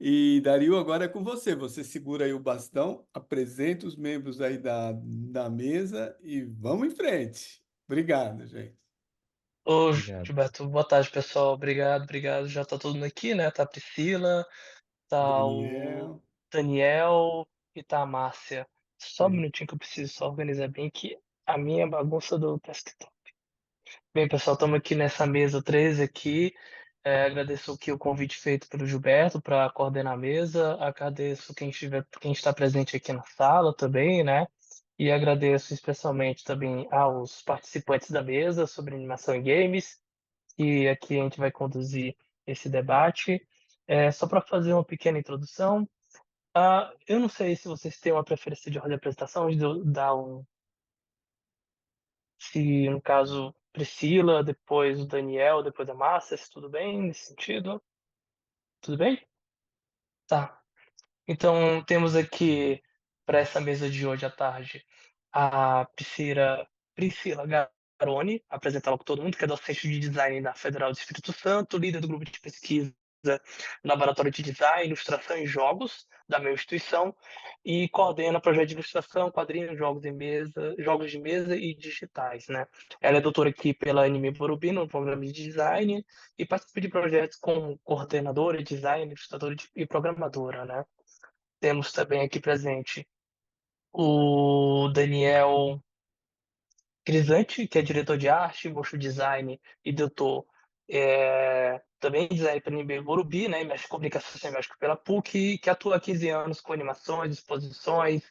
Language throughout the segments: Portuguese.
E Dario, agora é com você. Você segura aí o bastão, apresenta os membros aí da mesa e vamos em frente. Obrigado, gente. Ô, Obrigado. Gilberto, boa tarde, pessoal. Obrigado, obrigado. Já tá todo mundo aqui, né? Tá a Priscila, tá o Daniel, Daniel e tá a Márcia. Só um sim. minutinho que eu preciso só organizar bem aqui a minha bagunça do desktop. Bem, pessoal, estamos aqui nessa mesa 13 aqui. Agradeço aqui o convite feito pelo Gilberto para coordenar a mesa. Agradeço quem está presente aqui na sala também, né? E agradeço especialmente também aos participantes da mesa sobre animação e games. E aqui a gente vai conduzir esse debate. Só para fazer uma pequena introdução, eu não sei se vocês têm uma preferência de ordem de apresentação, de eu dar se no caso Priscila, depois o Daniel, depois a Márcia, se tudo bem nesse sentido. Tudo bem? Tá. Então temos aqui para essa mesa de hoje à tarde a Priscila Garoni, apresentá-la com todo mundo, que é docente de design da Federal do Espírito Santo, líder do grupo de pesquisa Laboratório de Design, Ilustração e Jogos da minha instituição e coordena projetos de ilustração, quadrinhos, jogos de mesa e digitais, né? Ela é doutora aqui pela Anime Morumbi no programa de design e participa de projetos como coordenadora, design, ilustradora e programadora, né? Temos também aqui presente o Daniel Crisante, que é diretor de arte, motion design e doutor também em design pela NB Morumbi, né, e mestre em comunicação semiótica pela PUC, que atua há 15 anos com animações, exposições,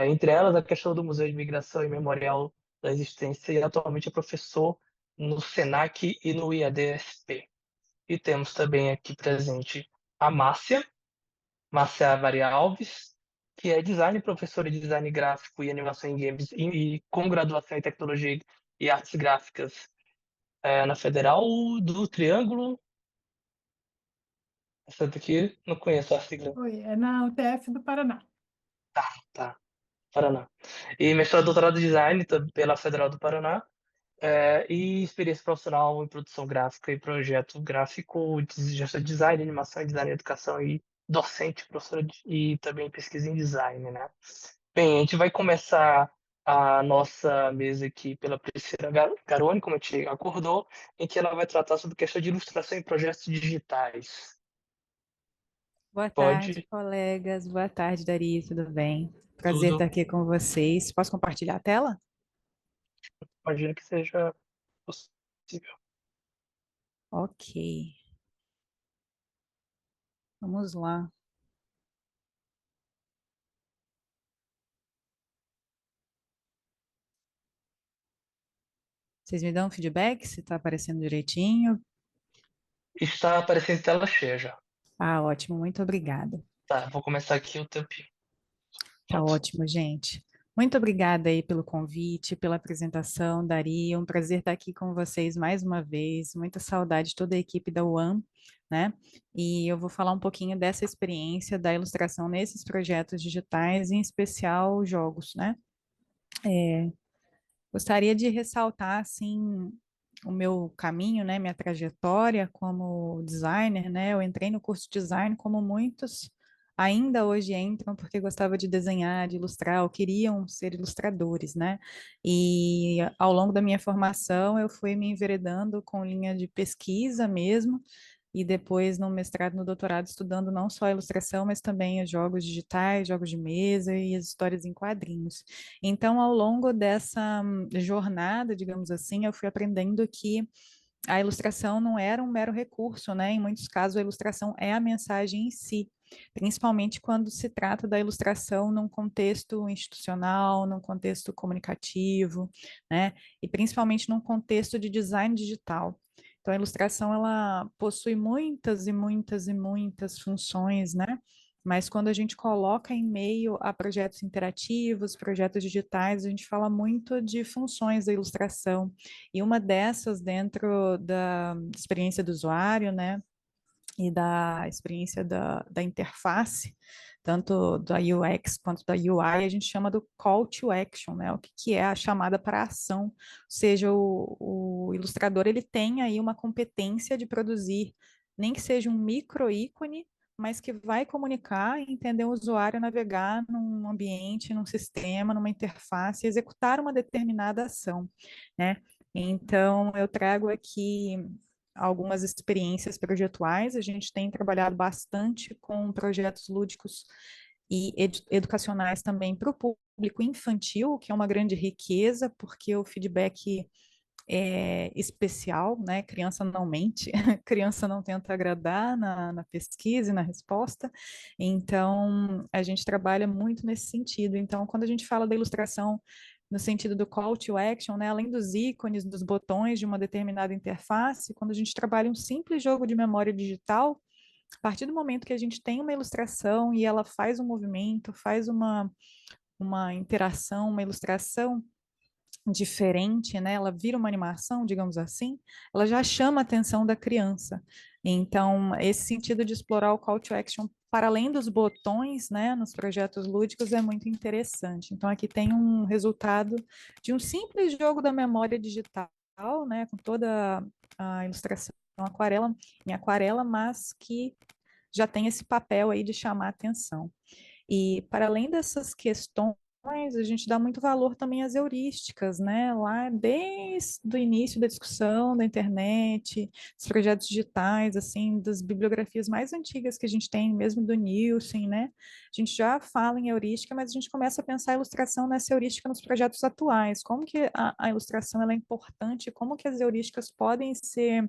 entre elas a questão do Museu de Imigração e Memorial da Existência, e atualmente é professor no SENAC e no IADSP. E temos também aqui presente a Márcia Maria Alves, que é design, professora de design gráfico e animação em games e com graduação em tecnologia e artes gráficas na Federal do Triângulo. Essa daqui não conheço a sigla. Oi, é na UTF do Paraná. Tá, Paraná. E mestrado e doutorado em design pela Federal do Paraná. E experiência profissional em produção gráfica e projeto gráfico, gestão de design, animação, design, educação e docente, professora e também pesquisa em design, né? Bem, a gente vai começar a nossa mesa aqui pela Priscila Garoni, como a gente acordou, em que ela vai tratar sobre questão de ilustração em projetos digitais. Boa tarde, Pode colegas. Boa tarde, Dari. Tudo bem? Prazer estar tudo, aqui com vocês. Posso compartilhar a tela? imagino que seja possível. Ok, vamos lá. Vocês me dão um feedback se está aparecendo direitinho? Está aparecendo tela cheia já. Ah, ótimo. Muito obrigada. Tá, vou começar aqui o tempinho. Tá Pronto. ótimo, gente. Muito obrigada aí pelo convite, pela apresentação, Dari. É um prazer estar aqui com vocês mais uma vez. Muita saudade de toda a equipe da UAM, né? E eu vou falar um pouquinho dessa experiência da ilustração nesses projetos digitais, em especial jogos, né? Gostaria de ressaltar, assim, o meu caminho, né, minha trajetória como designer, né, eu entrei no curso de design como muitos ainda hoje entram porque gostava de desenhar, de ilustrar, ou queriam ser ilustradores, né, e ao longo da minha formação eu fui me enveredando com linha de pesquisa mesmo, e depois no mestrado, no doutorado, estudando não só a ilustração, mas também os jogos digitais, jogos de mesa e as histórias em quadrinhos. Então, ao longo dessa jornada, digamos assim, eu fui aprendendo que a ilustração não era um mero recurso, né? Em muitos casos, a ilustração é a mensagem em si, principalmente quando se trata da ilustração num contexto institucional, num contexto comunicativo, né? E principalmente num contexto de design digital. Então, a ilustração, ela possui muitas e muitas e muitas funções, né? Mas quando a gente coloca em meio a projetos interativos, projetos digitais, a gente fala muito de funções da ilustração. E uma dessas, dentro da experiência do usuário, né, e da experiência da interface, tanto da UX quanto da UI, a gente chama do call to action, né? O que é a chamada para a ação. Ou seja, o ilustrador ele tem aí uma competência de produzir, nem que seja um micro ícone, mas que vai comunicar e entender o usuário navegar num ambiente, num sistema, numa interface, executar uma determinada ação, né? Então, eu trago aqui algumas experiências projetuais. A gente tem trabalhado bastante com projetos lúdicos e educacionais também para o público infantil, que é uma grande riqueza, porque o feedback é especial, né? Criança não mente, criança não tenta agradar na pesquisa e na resposta. Então, a gente trabalha muito nesse sentido. Então, quando a gente fala da ilustração no sentido do call to action, né? Além dos ícones, dos botões de uma determinada interface, quando a gente trabalha um simples jogo de memória digital, a partir do momento que a gente tem uma ilustração e ela faz um movimento, faz uma interação, uma ilustração diferente, né? Ela vira uma animação, digamos assim, ela já chama a atenção da criança. Então, esse sentido de explorar o call to action para além dos botões, né, nos projetos lúdicos é muito interessante. Então, aqui tem um resultado de um simples jogo da memória digital, né, com toda a ilustração em aquarela, mas que já tem esse papel aí de chamar a atenção. E para além dessas questões, a gente dá muito valor também às heurísticas, né? Lá desde o início da discussão da internet, dos projetos digitais, assim, das bibliografias mais antigas que a gente tem, mesmo do Nielsen, né? A gente já fala em heurística, mas a gente começa a pensar a ilustração nessa heurística nos projetos atuais. Como que a ilustração ela é importante, como que as heurísticas podem ser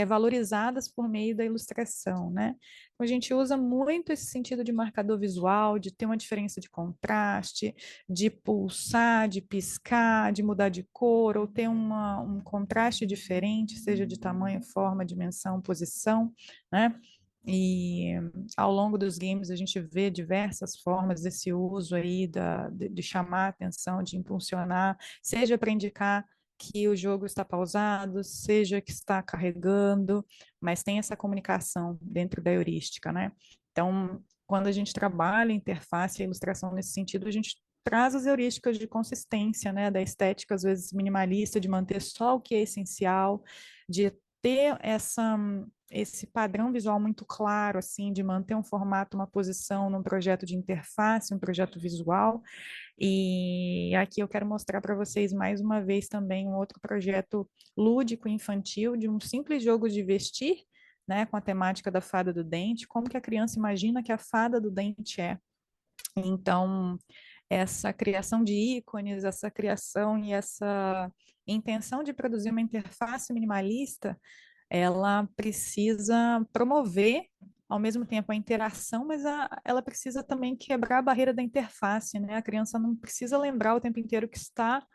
valorizadas por meio da ilustração, né? Então, a gente usa muito esse sentido de marcador visual, de ter uma diferença de contraste, de pulsar, de piscar, de mudar de cor, ou ter um contraste diferente, seja de tamanho, forma, dimensão, posição, né? E ao longo dos games a gente vê diversas formas desse uso aí de chamar a atenção, de impulsionar, seja para indicar que o jogo está pausado, seja que está carregando, mas tem essa comunicação dentro da heurística, né? Então, quando a gente trabalha a interface e a ilustração nesse sentido, a gente traz as heurísticas de consistência, né, da estética às vezes minimalista, de manter só o que é essencial, de ter esse padrão visual muito claro, assim, de manter um formato, uma posição num projeto de interface, um projeto visual. E aqui eu quero mostrar para vocês mais uma vez também um outro projeto lúdico infantil de um simples jogo de vestir, né, com a temática da fada do dente, como que a criança imagina que a fada do dente é. Então, essa criação de ícones, essa criação e essa intenção de produzir uma interface minimalista, ela precisa promover ao mesmo tempo a interação, mas ela precisa também quebrar a barreira da interface, né? A criança não precisa lembrar o tempo inteiro que está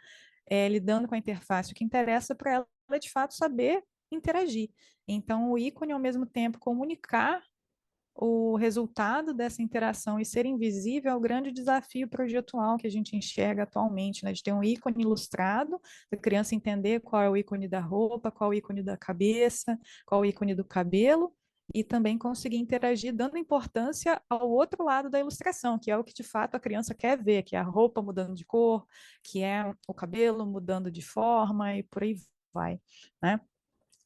lidando com a interface. O que interessa para ela é, de fato, saber interagir. Então, o ícone, ao mesmo tempo, comunicar o resultado dessa interação e ser invisível é o grande desafio projetual que a gente enxerga atualmente, né? De ter um ícone ilustrado, a criança entender qual é o ícone da roupa, qual é o ícone da cabeça, qual é o ícone do cabelo, e também conseguir interagir dando importância ao outro lado da ilustração, que é o que de fato a criança quer ver, que é a roupa mudando de cor, que é o cabelo mudando de forma e por aí vai, né?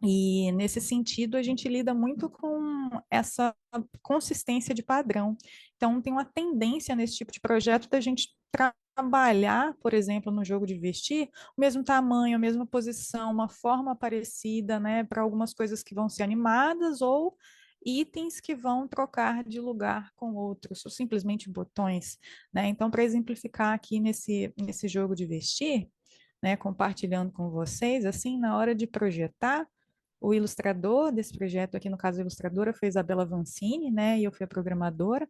E nesse sentido, a gente lida muito com essa consistência de padrão. Então, tem uma tendência nesse tipo de projeto da gente trabalhar, por exemplo, no jogo de vestir, o mesmo tamanho, a mesma posição, uma forma parecida, né, para algumas coisas que vão ser animadas ou itens que vão trocar de lugar com outros, ou simplesmente botões, né? Então, para exemplificar aqui nesse jogo de vestir, né, compartilhando com vocês, assim, na hora de projetar, o ilustrador desse projeto, aqui no caso a ilustradora foi a Isabela Vancini, né, e eu fui a programadora.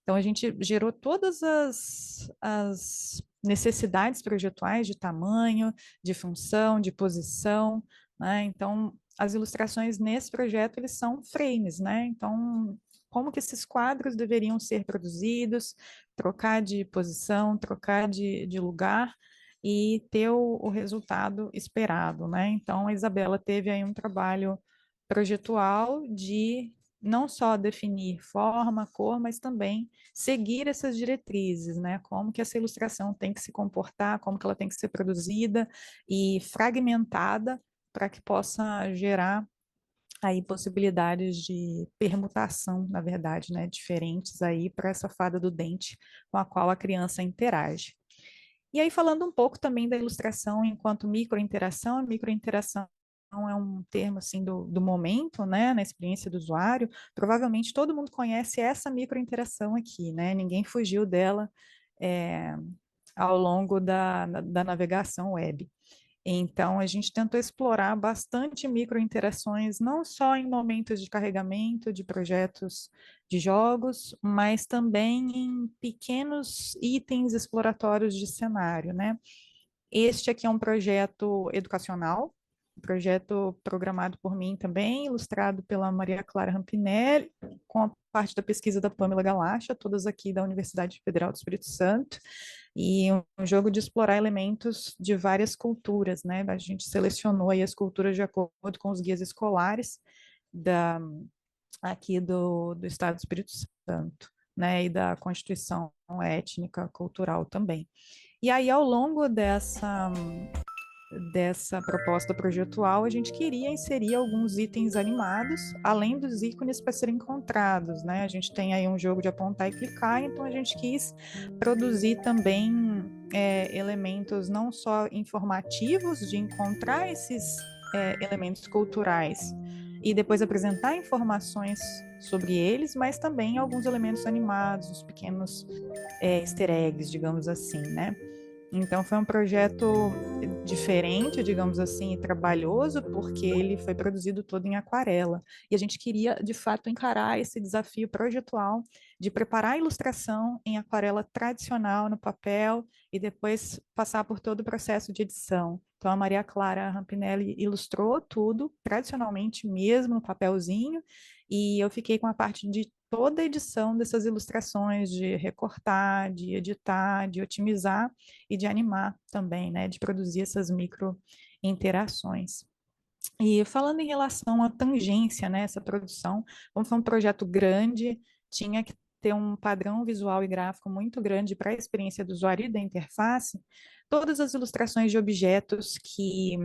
Então a gente gerou todas as necessidades projetuais de tamanho, de função, de posição, né? Então as ilustrações nesse projeto eles são frames, né? Então como que esses quadros deveriam ser produzidos, trocar de posição, trocar de lugar e ter o resultado esperado, né? Então, a Isabela teve aí um trabalho projetual de não só definir forma, cor, mas também seguir essas diretrizes, né? Como que essa ilustração tem que se comportar, como que ela tem que ser produzida e fragmentada para que possa gerar aí possibilidades de permutação, na verdade, né, diferentes aí para essa fada do dente com a qual a criança interage. E aí, falando um pouco também da ilustração enquanto microinteração, a microinteração é um termo assim do momento, né, na experiência do usuário. Provavelmente todo mundo conhece essa microinteração aqui, né? Ninguém fugiu dela é, ao longo da navegação web. Então, a gente tentou explorar bastante microinterações, não só em momentos de carregamento de projetos de jogos, mas também em pequenos itens exploratórios de cenário, né? Este aqui é um projeto educacional, um projeto programado por mim também, ilustrado pela Maria Clara Rampinelli, com a parte da pesquisa da Pamela Galacha, todas aqui da Universidade Federal do Espírito Santo, e um jogo de explorar elementos de várias culturas, né? A gente selecionou aí as culturas de acordo com os guias escolares aqui do Estado do Espírito Santo, né? E da Constituição étnica, cultural também. E aí, ao longo dessa proposta projetual, a gente queria inserir alguns itens animados, além dos ícones para serem encontrados, né? A gente tem aí um jogo de apontar e clicar, então a gente quis produzir também elementos não só informativos de encontrar esses elementos culturais e depois apresentar informações sobre eles, mas também alguns elementos animados, os pequenos easter eggs, digamos assim, né? Então foi um projeto diferente, digamos assim, e trabalhoso, porque ele foi produzido todo em aquarela. E a gente queria, de fato, encarar esse desafio projetual de preparar a ilustração em aquarela tradicional no papel e depois passar por todo o processo de edição. Então a Maria Clara Rampinelli ilustrou tudo tradicionalmente mesmo no papelzinho, e eu fiquei com a parte de toda a edição dessas ilustrações, de recortar, de editar, de otimizar e de animar também, né, de produzir essas micro interações. E falando em relação à tangência, né, essa produção, como foi um projeto grande, tinha que ter um padrão visual e gráfico muito grande para a experiência do usuário e da interface, todas as ilustrações de objetos que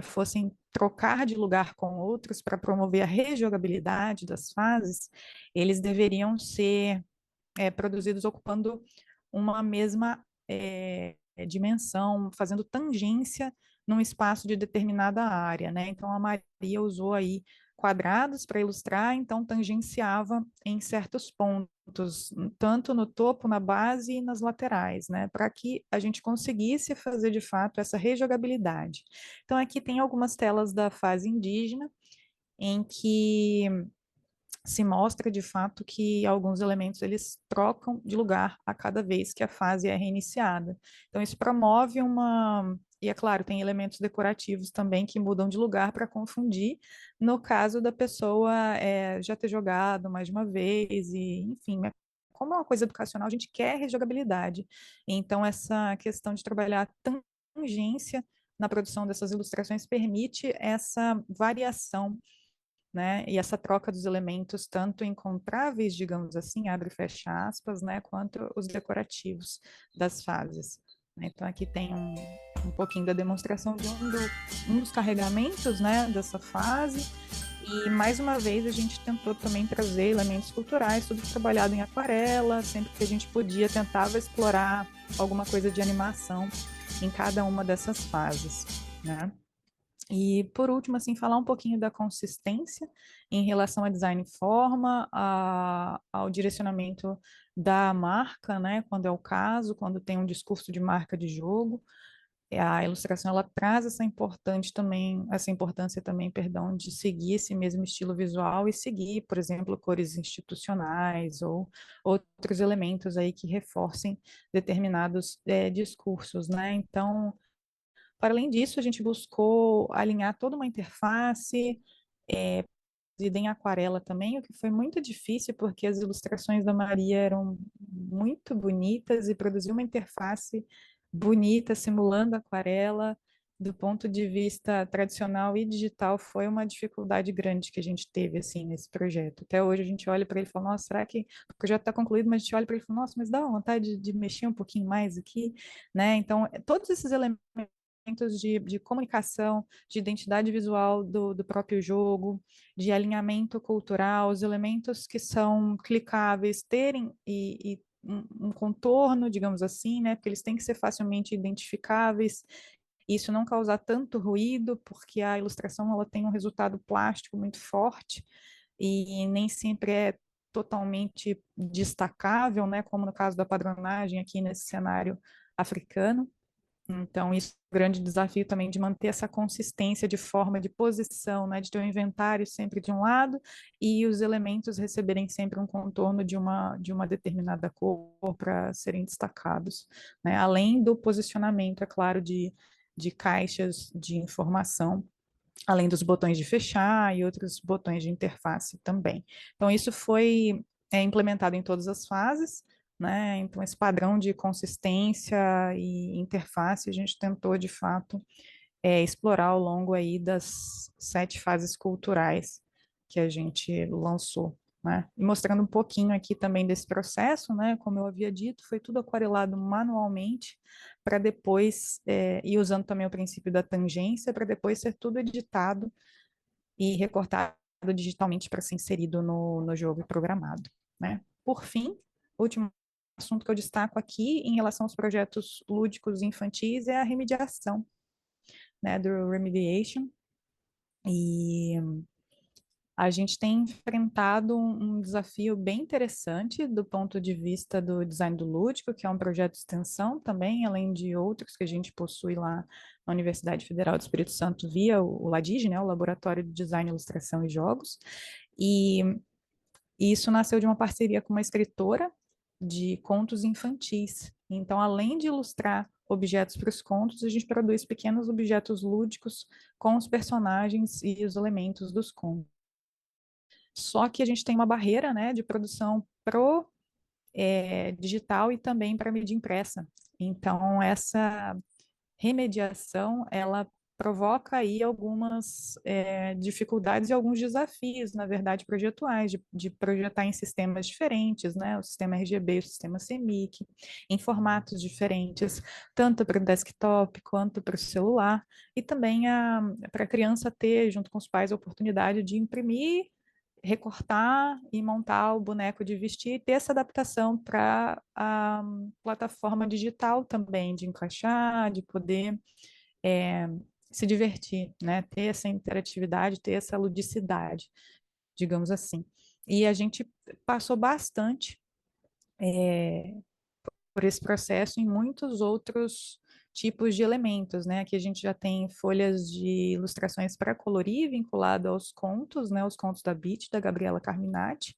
fossem trocar de lugar com outros para promover a rejogabilidade das fases, eles deveriam ser produzidos ocupando uma mesma dimensão, fazendo tangência num espaço de determinada área, né? Então a Maria usou aí quadrados para ilustrar, então tangenciava em certos pontos, tanto no topo, na base e nas laterais, né? Para que a gente conseguisse fazer de fato essa rejogabilidade. Então aqui tem algumas telas da fase indígena em que se mostra de fato que alguns elementos eles trocam de lugar a cada vez que a fase é reiniciada. Então isso promove uma, e é claro, tem elementos decorativos também que mudam de lugar para confundir, no caso da pessoa já ter jogado mais de uma vez e, enfim, como é uma coisa educacional, a gente quer rejogabilidade. Então essa questão de trabalhar a tangência na produção dessas ilustrações permite essa variação, né? E essa troca dos elementos, tanto encontráveis, digamos assim, abre e fecha aspas, né? Quanto os decorativos das fases. Então aqui tem um pouquinho da demonstração de um dos carregamentos, né? Dessa fase. E mais uma vez a gente tentou também trazer elementos culturais, tudo trabalhado em aquarela, sempre que a gente podia tentava explorar alguma coisa de animação em cada uma dessas fases, né? E, por último, assim, falar um pouquinho da consistência em relação a design e forma, ao direcionamento da marca, né, quando é o caso, quando tem um discurso de marca de jogo. A ilustração, ela traz essa importância também, perdão, de seguir esse mesmo estilo visual e seguir, por exemplo, cores institucionais ou outros elementos aí que reforcem determinados discursos, né? Então, para além disso, a gente buscou alinhar toda uma interface, produzida em aquarela também, o que foi muito difícil, porque as ilustrações da Maria eram muito bonitas e produzir uma interface bonita, simulando aquarela, do ponto de vista tradicional e digital, foi uma dificuldade grande que a gente teve, assim, nesse projeto. Até hoje a gente olha para ele e fala, nossa, será que o projeto está concluído? Mas a gente olha para ele e fala, nossa, mas dá vontade de mexer um pouquinho mais aqui, né? Então, todos esses elementos de comunicação, de identidade visual do próprio jogo, de alinhamento cultural, os elementos que são clicáveis terem e um contorno, digamos assim, né? Porque eles têm que ser facilmente identificáveis, isso não causar tanto ruído, porque a ilustração ela tem um resultado plástico muito forte e nem sempre é totalmente destacável, né? Como no caso da padronagem aqui nesse cenário africano. Então, isso é um grande desafio também de manter essa consistência de forma, de posição, né, de ter o inventário sempre de um lado e os elementos receberem sempre um contorno de uma determinada cor para serem destacados, né, além do posicionamento, é claro, de caixas de informação, além dos botões de fechar e outros botões de interface também. Então, isso foi implementado em todas as fases, né? Então, esse padrão de consistência e interface a gente tentou, de fato, explorar ao longo aí das 7 fases culturais que a gente lançou. Né? E mostrando um pouquinho aqui também desse processo, né? Como eu havia dito, foi tudo aquarelado manualmente para depois, e usando também o princípio da tangência, para depois ser tudo editado e recortado digitalmente para ser inserido no jogo e programado. Né? Por fim, último assunto que eu destaco aqui em relação aos projetos lúdicos infantis é a remediação, né, do remediation, e a gente tem enfrentado um desafio bem interessante do ponto de vista do design do lúdico, que é um projeto de extensão também, além de outros que a gente possui lá na Universidade Federal do Espírito Santo via o LADIGE, né, o Laboratório de Design, Ilustração e Jogos, e isso nasceu de uma parceria com uma escritora de contos infantis. Então, além de ilustrar objetos para os contos, a gente produz pequenos objetos lúdicos com os personagens e os elementos dos contos. Só que a gente tem uma barreira, né, de produção pro digital e também para mídia impressa. Então, essa remediação, ela provoca aí algumas dificuldades e alguns desafios, na verdade, projetuais, de projetar em sistemas diferentes, né? O sistema RGB, o sistema CMYK, em formatos diferentes, tanto para o desktop quanto para o celular, e também para a criança ter, junto com os pais, a oportunidade de imprimir, recortar e montar o boneco de vestir e ter essa adaptação para a plataforma digital também, de encaixar, de poder é, se divertir, né? Ter essa interatividade, ter essa ludicidade, digamos assim. E a gente passou bastante por esse processo em muitos outros tipos de elementos, né? Aqui a gente já tem folhas de ilustrações para colorir vinculado aos contos, né? Os contos da Beat, da Gabriela Carminati,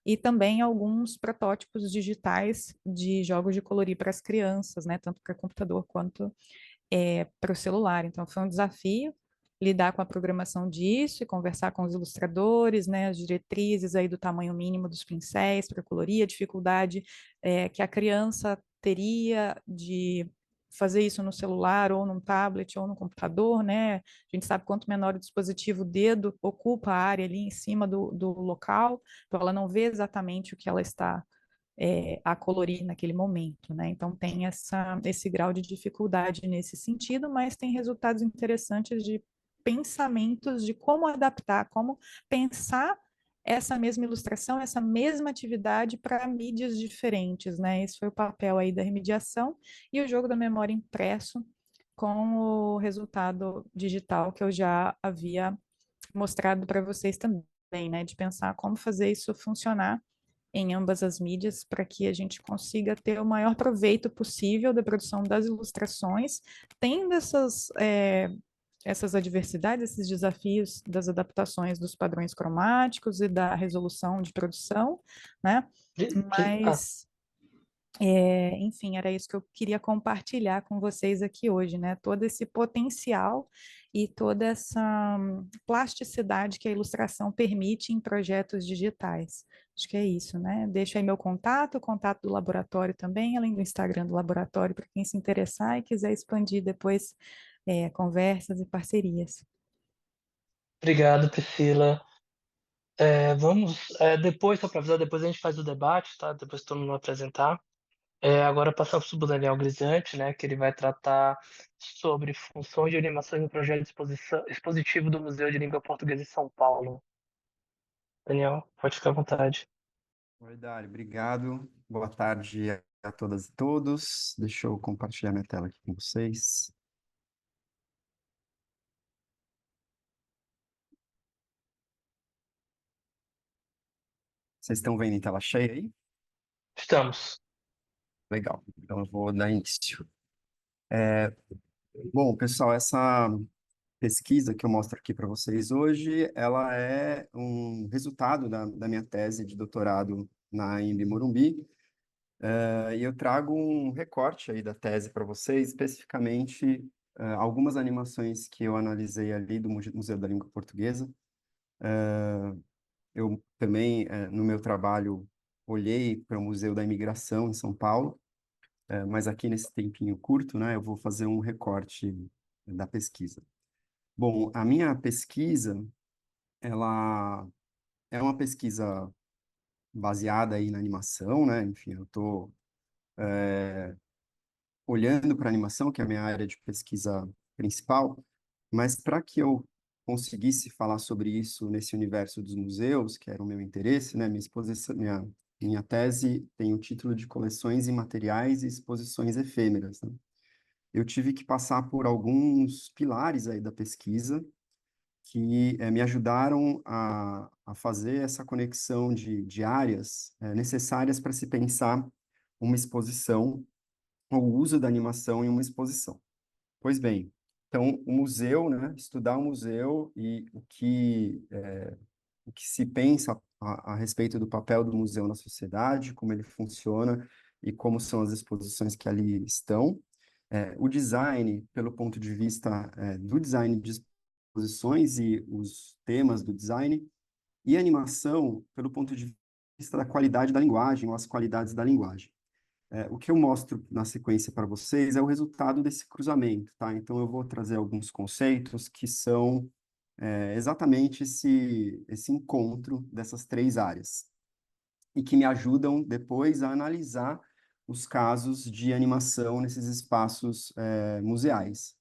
e também alguns protótipos digitais de jogos de colorir para as crianças, né? Tanto para computador quanto para o celular. Então foi um desafio lidar com a programação disso e conversar com os ilustradores, né, as diretrizes aí do tamanho mínimo dos pincéis para colorir, a dificuldade que a criança teria de fazer isso no celular ou num tablet ou no computador, né? A gente sabe quanto menor o dispositivo, o dedo ocupa a área ali em cima do local, então ela não vê exatamente o que ela está a colorir naquele momento, né? Então tem esse grau de dificuldade nesse sentido, mas tem resultados interessantes de pensamentos de como adaptar, como pensar essa mesma ilustração, essa mesma atividade para mídias diferentes, né? Esse foi o papel aí da remediação e o jogo da memória impresso com o resultado digital que eu já havia mostrado para vocês também, né? De pensar como fazer isso funcionar em ambas as mídias para que a gente consiga ter o maior proveito possível da produção das ilustrações, tendo essas adversidades, esses desafios das adaptações dos padrões cromáticos e da resolução de produção, né? Mas, enfim, era isso que eu queria compartilhar com vocês aqui hoje, né? Todo esse potencial e toda essa plasticidade que a ilustração permite em projetos digitais. Acho que é isso, né? Deixo aí meu contato, o contato do laboratório também, além do Instagram do laboratório, para quem se interessar e quiser expandir depois conversas e parcerias. Obrigado, Priscila. Vamos, depois, só para avisar, depois a gente faz o debate, tá? Depois que todo mundo apresentar. Agora passamos para o Daniel Grisante, né, que ele vai tratar sobre funções de animação em um projeto expositivo do Museu de Língua Portuguesa em São Paulo. Daniel, pode ficar à vontade. Oi, Dário, obrigado. Boa tarde a todas e todos. Deixa eu compartilhar minha tela aqui com vocês. Vocês estão vendo em tela cheia aí? Estamos. Legal, então eu vou dar início. Bom, pessoal, essa pesquisa que eu mostro aqui para vocês hoje, ela é um resultado da minha tese de doutorado na AMB Morumbi. E eu trago um recorte aí da tese para vocês, especificamente algumas animações que eu analisei ali do Museu da Língua Portuguesa. Eu também, no meu trabalho, olhei para o Museu da Imigração em São Paulo, mas aqui nesse tempinho curto, né, eu vou fazer um recorte da pesquisa. Bom, a minha pesquisa, ela é uma pesquisa baseada aí na animação, né? Enfim, eu estou olhando para a animação, que é a minha área de pesquisa principal, mas para que eu conseguisse falar sobre isso nesse universo dos museus, que era o meu interesse, né? Minha tese tem o título de Coleções Imateriais e Exposições Efêmeras, né? Eu tive que passar por alguns pilares aí da pesquisa que me ajudaram a fazer essa conexão de áreas necessárias para se pensar uma exposição ou o uso da animação em uma exposição. Pois bem, então o museu, né, estudar o museu e o que se pensa a respeito do papel do museu na sociedade, como ele funciona e como são as exposições que ali estão. O design, pelo ponto de vista do design de exposições e os temas do design, e a animação, pelo ponto de vista da qualidade da linguagem, ou as qualidades da linguagem. O que eu mostro na sequência para vocês é o resultado desse cruzamento, tá? Então, eu vou trazer alguns conceitos que são exatamente esse encontro dessas três áreas e que me ajudam depois a analisar os casos de animação nesses espaços museais.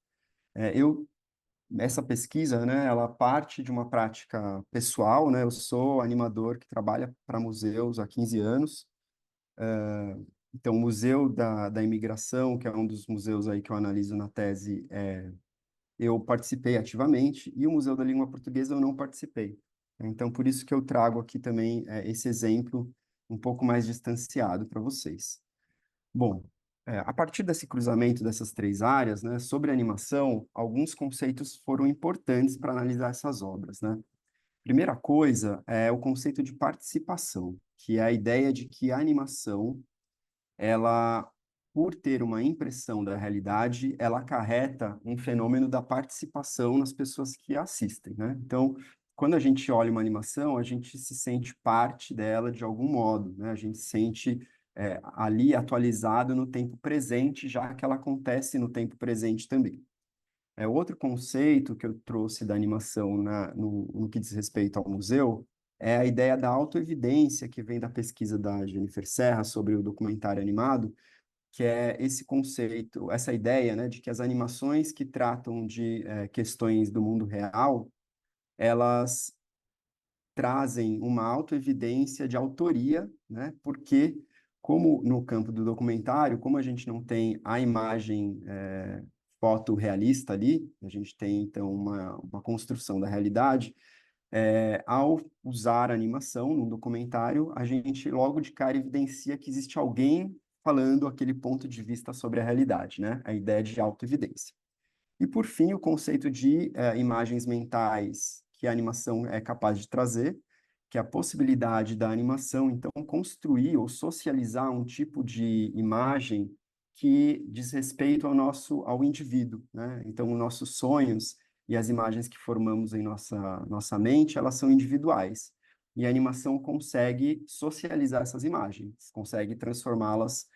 Essa pesquisa, né, ela parte de uma prática pessoal, né? Eu sou animador que trabalha para museus há 15 anos. Então, o Museu da Imigração, que é um dos museus aí que eu analiso na tese, eu participei ativamente, e o Museu da Língua Portuguesa eu não participei. Então, por isso que eu trago aqui também esse exemplo um pouco mais distanciado para vocês. Bom, a partir desse cruzamento dessas três áreas, né, sobre animação, alguns conceitos foram importantes para analisar essas obras, né? Primeira coisa é o conceito de participação, que é a ideia de que a animação, ela, por ter uma impressão da realidade, ela acarreta um fenômeno da participação nas pessoas que a assistem, né? Então, quando a gente olha uma animação, a gente se sente parte dela de algum modo, né? A gente se sente ali atualizado no tempo presente, já que ela acontece no tempo presente também. Outro conceito que eu trouxe da animação no que diz respeito ao museu é a ideia da autoevidência, que vem da pesquisa da Jennifer Serra sobre o documentário animado, que é esse conceito, essa ideia, né, de que as animações que tratam de questões do mundo real, elas trazem uma autoevidência de autoria, né, porque, como no campo do documentário, como a gente não tem a imagem fotorrealista ali, a gente tem, então, uma construção da realidade, ao usar a animação num documentário, a gente logo de cara evidencia que existe alguém falando aquele ponto de vista sobre a realidade, né? A ideia de autoevidência. E, por fim, o conceito de imagens mentais que a animação é capaz de trazer, que é a possibilidade da animação, então, construir ou socializar um tipo de imagem que diz respeito ao indivíduo, né? Então, os nossos sonhos e as imagens que formamos em nossa mente, elas são individuais. E a animação consegue socializar essas imagens, consegue transformá-las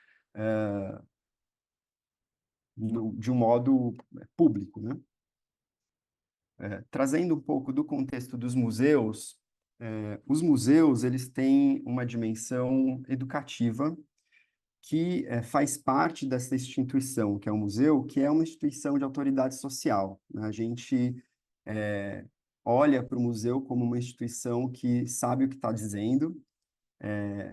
de um modo público, né? Trazendo um pouco do contexto dos museus, os museus, eles têm uma dimensão educativa que faz parte dessa instituição, que é o museu, que é uma instituição de autoridade social, né? A gente olha para o museu como uma instituição que sabe o que está dizendo,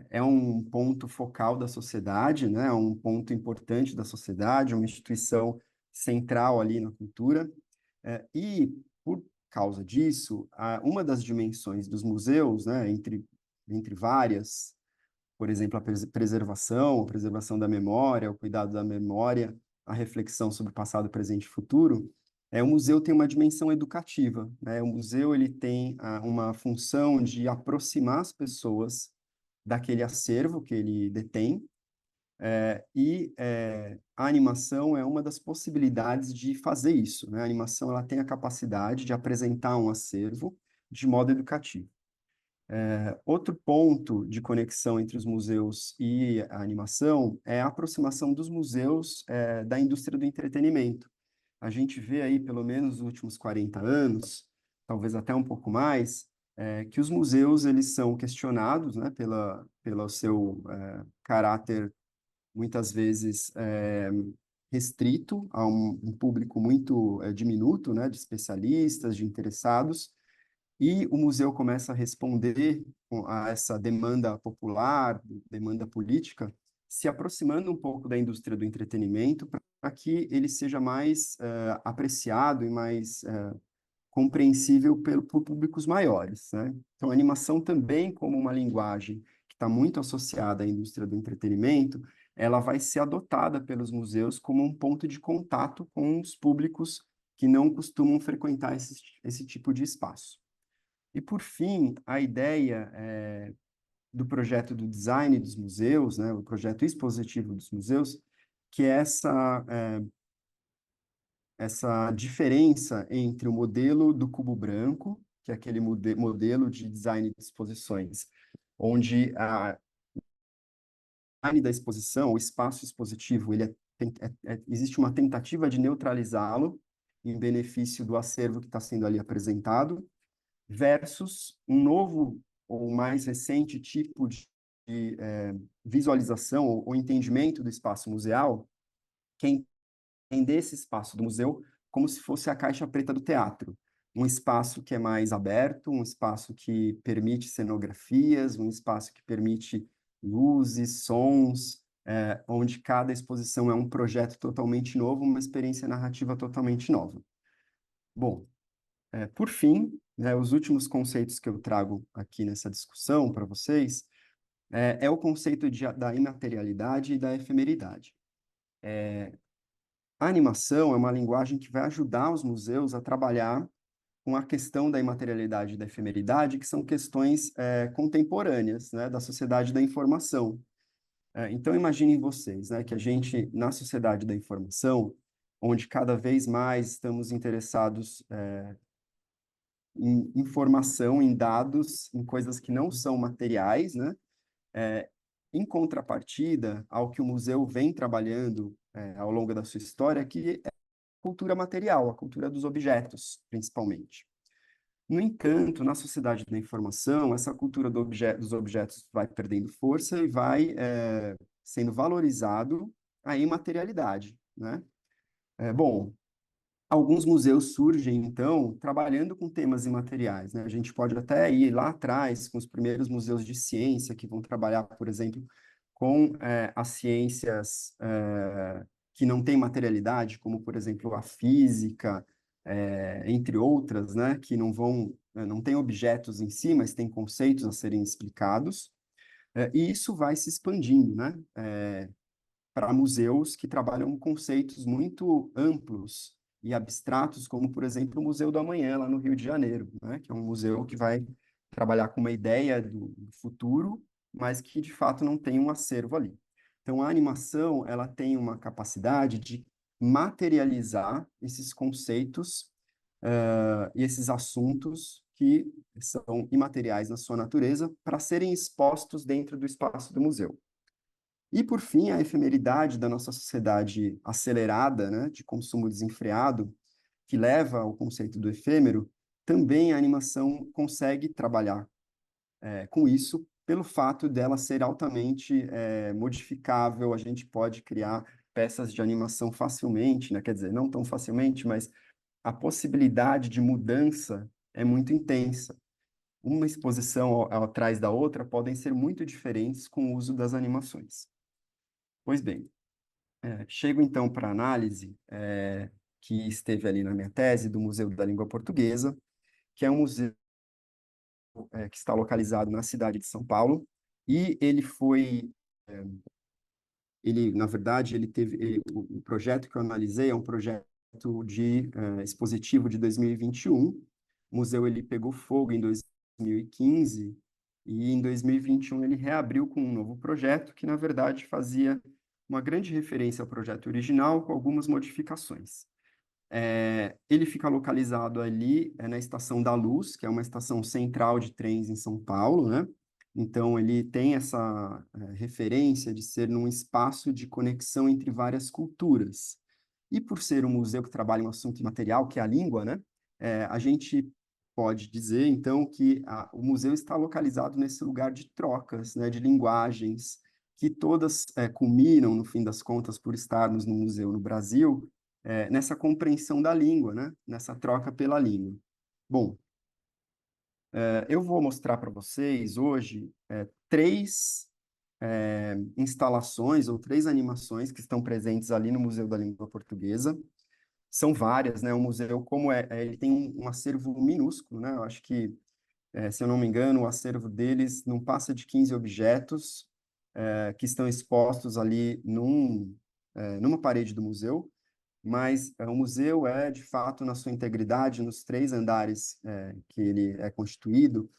é um ponto focal da sociedade, né? É um ponto importante da sociedade, uma instituição central ali na cultura, e, por causa disso, uma das dimensões dos museus, né, entre várias, por exemplo, a preservação da memória, o cuidado da memória, a reflexão sobre passado, presente e futuro, o museu tem uma dimensão educativa, né? O museu ele tem uma função de aproximar as pessoas daquele acervo que ele detém, a animação é uma das possibilidades de fazer isso, né? A animação ela tem a capacidade de apresentar um acervo de modo educativo. Outro ponto de conexão entre os museus e a animação é a aproximação dos museus da indústria do entretenimento. A gente vê aí, pelo menos nos últimos 40 anos, talvez até um pouco mais, que os museus eles são questionados, né, pelo seu caráter, muitas vezes, restrito a um público muito diminuto, né, de especialistas, de interessados, e o museu começa a responder a essa demanda popular, demanda política, se aproximando um pouco da indústria do entretenimento para que ele seja mais apreciado e mais compreensível por públicos maiores, né? Então, a animação também, como uma linguagem que está muito associada à indústria do entretenimento, ela vai ser adotada pelos museus como um ponto de contato com os públicos que não costumam frequentar esse tipo de espaço. E, por fim, a ideia do projeto do design dos museus, né, o projeto expositivo dos museus, que é essa diferença entre o modelo do cubo branco, que é aquele modelo de design de exposições, onde o design da exposição, o espaço expositivo, existe uma tentativa de neutralizá-lo em benefício do acervo que está sendo ali apresentado, versus um novo ou mais recente tipo de visualização ou entendimento do espaço museal, que é entender esse espaço do museu como se fosse a caixa preta do teatro. Um espaço que é mais aberto, um espaço que permite cenografias, um espaço que permite luzes, sons, onde cada exposição é um projeto totalmente novo, uma experiência narrativa totalmente nova. Bom, por fim, né, os últimos conceitos que eu trago aqui nessa discussão para vocês é o conceito da imaterialidade e da efemeridade. A animação é uma linguagem que vai ajudar os museus a trabalhar com a questão da imaterialidade e da efemeridade, que são questões contemporâneas, né, da sociedade da informação. Então, imaginem vocês, né, que a gente, na sociedade da informação, onde cada vez mais estamos interessados em informação, em dados, em coisas que não são materiais, né? Em contrapartida ao que o museu vem trabalhando ao longo da sua história, que é a cultura material, a cultura dos objetos, principalmente. No entanto, na sociedade da informação, essa cultura dos objetos vai perdendo força e vai sendo valorizado a imaterialidade, né? Bom, alguns museus surgem, então, trabalhando com temas imateriais, né? A gente pode até ir lá atrás com os primeiros museus de ciência que vão trabalhar, por exemplo, com as ciências que não têm materialidade, como, por exemplo, a física, entre outras, né? Que não têm objetos em si, mas têm conceitos a serem explicados. E isso vai se expandindo, né? Para museus que trabalham conceitos muito amplos e abstratos, como, por exemplo, o Museu do Amanhã, lá no Rio de Janeiro, né? Que é um museu que vai trabalhar com uma ideia do futuro, mas que, de fato, não tem um acervo ali. Então, a animação, ela tem uma capacidade de materializar esses conceitos e esses assuntos que são imateriais na sua natureza para serem expostos dentro do espaço do museu. E, por fim, a efemeridade da nossa sociedade acelerada, né, de consumo desenfreado, que leva ao conceito do efêmero, também a animação consegue trabalhar com isso pelo fato dela ser altamente modificável, a gente pode criar peças de animação facilmente, né? Quer dizer, não tão facilmente, mas a possibilidade de mudança é muito intensa. Uma exposição atrás da outra podem ser muito diferentes com o uso das animações. Pois bem, chego então para a análise que esteve ali na minha tese do Museu da Língua Portuguesa, que é um museu que está localizado na cidade de São Paulo, e ele foi, na verdade, o projeto que eu analisei é um projeto de expositivo de 2021. O museu ele pegou fogo em 2015 e em 2021 ele reabriu com um novo projeto que, na verdade, fazia uma grande referência ao projeto original com algumas modificações. Ele fica localizado ali na Estação da Luz, que é uma estação central de trens em São Paulo, né? Então, ele tem essa referência de ser num espaço de conexão entre várias culturas. E por ser um museu que trabalha um assunto imaterial, que é a língua, né? A gente pode dizer, então, que o museu está localizado nesse lugar de trocas, né? De linguagens, que todas culminam, no fim das contas, por estarmos no museu no Brasil, nessa compreensão da língua, né? Nessa troca pela língua. Bom, eu vou mostrar para vocês hoje três instalações ou três animações que estão presentes ali no Museu da Língua Portuguesa. São várias, né? O museu, como ele tem um acervo minúsculo, né? Eu acho que, se eu não me engano, o acervo deles não passa de 15 objetos que estão expostos ali numa parede do museu, mas o museu é, de fato, na sua integridade, nos três andares que ele é constituído,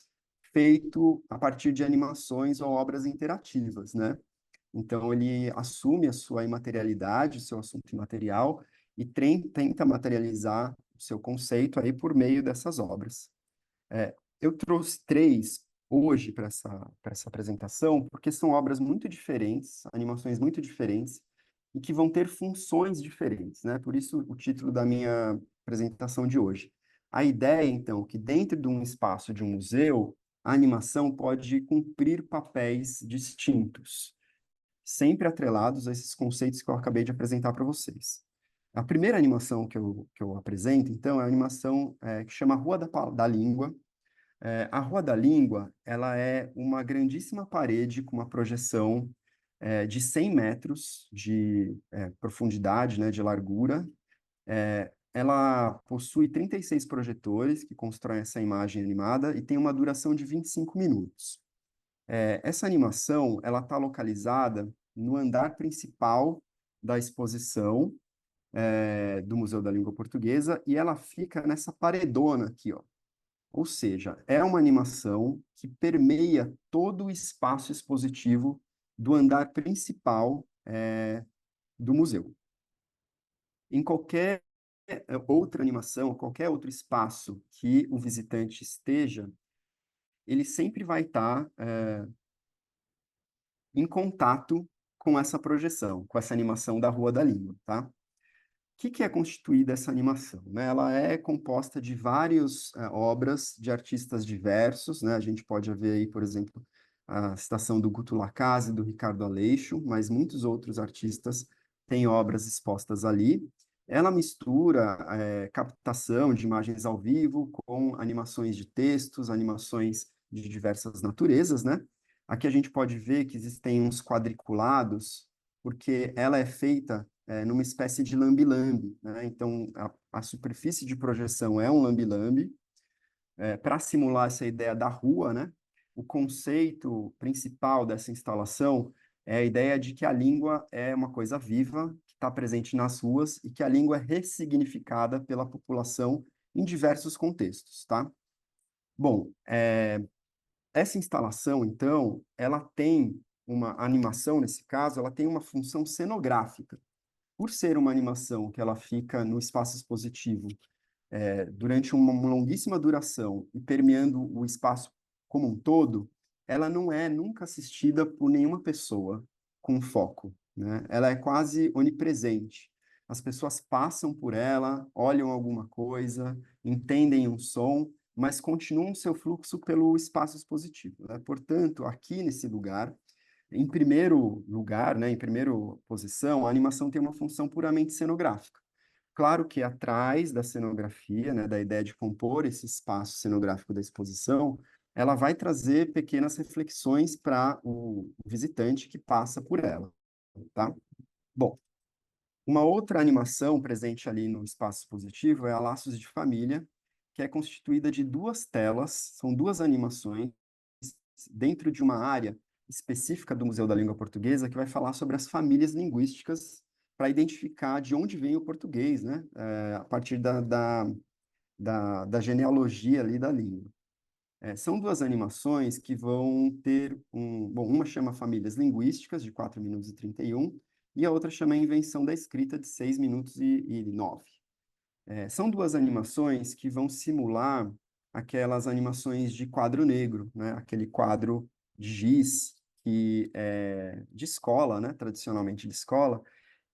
feito a partir de animações ou obras interativas, né? Então, ele assume a sua imaterialidade, o seu assunto imaterial, e tenta materializar o seu conceito aí por meio dessas obras. Eu trouxe três hoje para essa apresentação, porque são obras muito diferentes, animações muito diferentes, e que vão ter funções diferentes, né? Por isso o título da minha apresentação de hoje. A ideia, então, que dentro de um espaço de um museu, a animação pode cumprir papéis distintos, sempre atrelados a esses conceitos que eu acabei de apresentar para vocês. A primeira animação que eu apresento, então, é a animação que chama Rua da Língua. A Rua da Língua, ela é uma grandíssima parede com uma projeção de 100 metros de profundidade, né, de largura. Ela possui 36 projetores que constroem essa imagem animada e tem uma duração de 25 minutos. Essa animação, ela está localizada no andar principal da exposição do Museu da Língua Portuguesa e ela fica nessa paredona aqui, ó. Ou seja, é uma animação que permeia todo o espaço expositivo do andar principal do museu. Em qualquer outra animação, qualquer outro espaço que o visitante esteja, ele sempre vai estar em contato com essa projeção, com essa animação da Rua da Língua, tá? O que é constituída essa animação? Né? Ela é composta de várias obras de artistas diversos, né? A gente pode ver aí, por exemplo, a citação do Guto Lacase, do Ricardo Aleixo, mas muitos outros artistas têm obras expostas ali. Ela mistura captação de imagens ao vivo com animações de textos, animações de diversas naturezas, né? Aqui a gente pode ver que existem uns quadriculados, porque ela é feita numa espécie de lambe-lambe, né? Então, a superfície de projeção é um lambe-lambe, para simular essa ideia da rua, né? O conceito principal dessa instalação é a ideia de que a língua é uma coisa viva, que está presente nas ruas, e que a língua é ressignificada pela população em diversos contextos, tá? Bom, essa instalação, então, ela tem uma animação, nesse caso, ela tem uma função cenográfica. Por ser uma animação que ela fica no espaço expositivo durante uma longuíssima duração e permeando o espaço como um todo, ela não é nunca assistida por nenhuma pessoa com foco, né? Ela é quase onipresente. As pessoas passam por ela, olham alguma coisa, entendem um som, mas continuam seu fluxo pelo espaço expositivo, né? Portanto, aqui nesse lugar, em primeiro lugar, né, em primeira posição, a animação tem uma função puramente cenográfica. Claro que atrás da cenografia, né, da ideia de compor esse espaço cenográfico da exposição, ela vai trazer pequenas reflexões para o visitante que passa por ela, tá? Bom, uma outra animação presente ali no espaço expositivo é a Laços de Família, que é constituída de duas telas, são duas animações dentro de uma área específica do Museu da Língua Portuguesa que vai falar sobre as famílias linguísticas para identificar de onde vem o português, né? A partir da genealogia ali da língua. São duas animações que vão ter bom, uma chama Famílias Linguísticas, de 4 minutos e 31, e a outra chama Invenção da Escrita, de 6 minutos e 9. São duas animações que vão simular aquelas animações de quadro negro, né? Aquele quadro de giz que é de escola, né? Tradicionalmente de escola,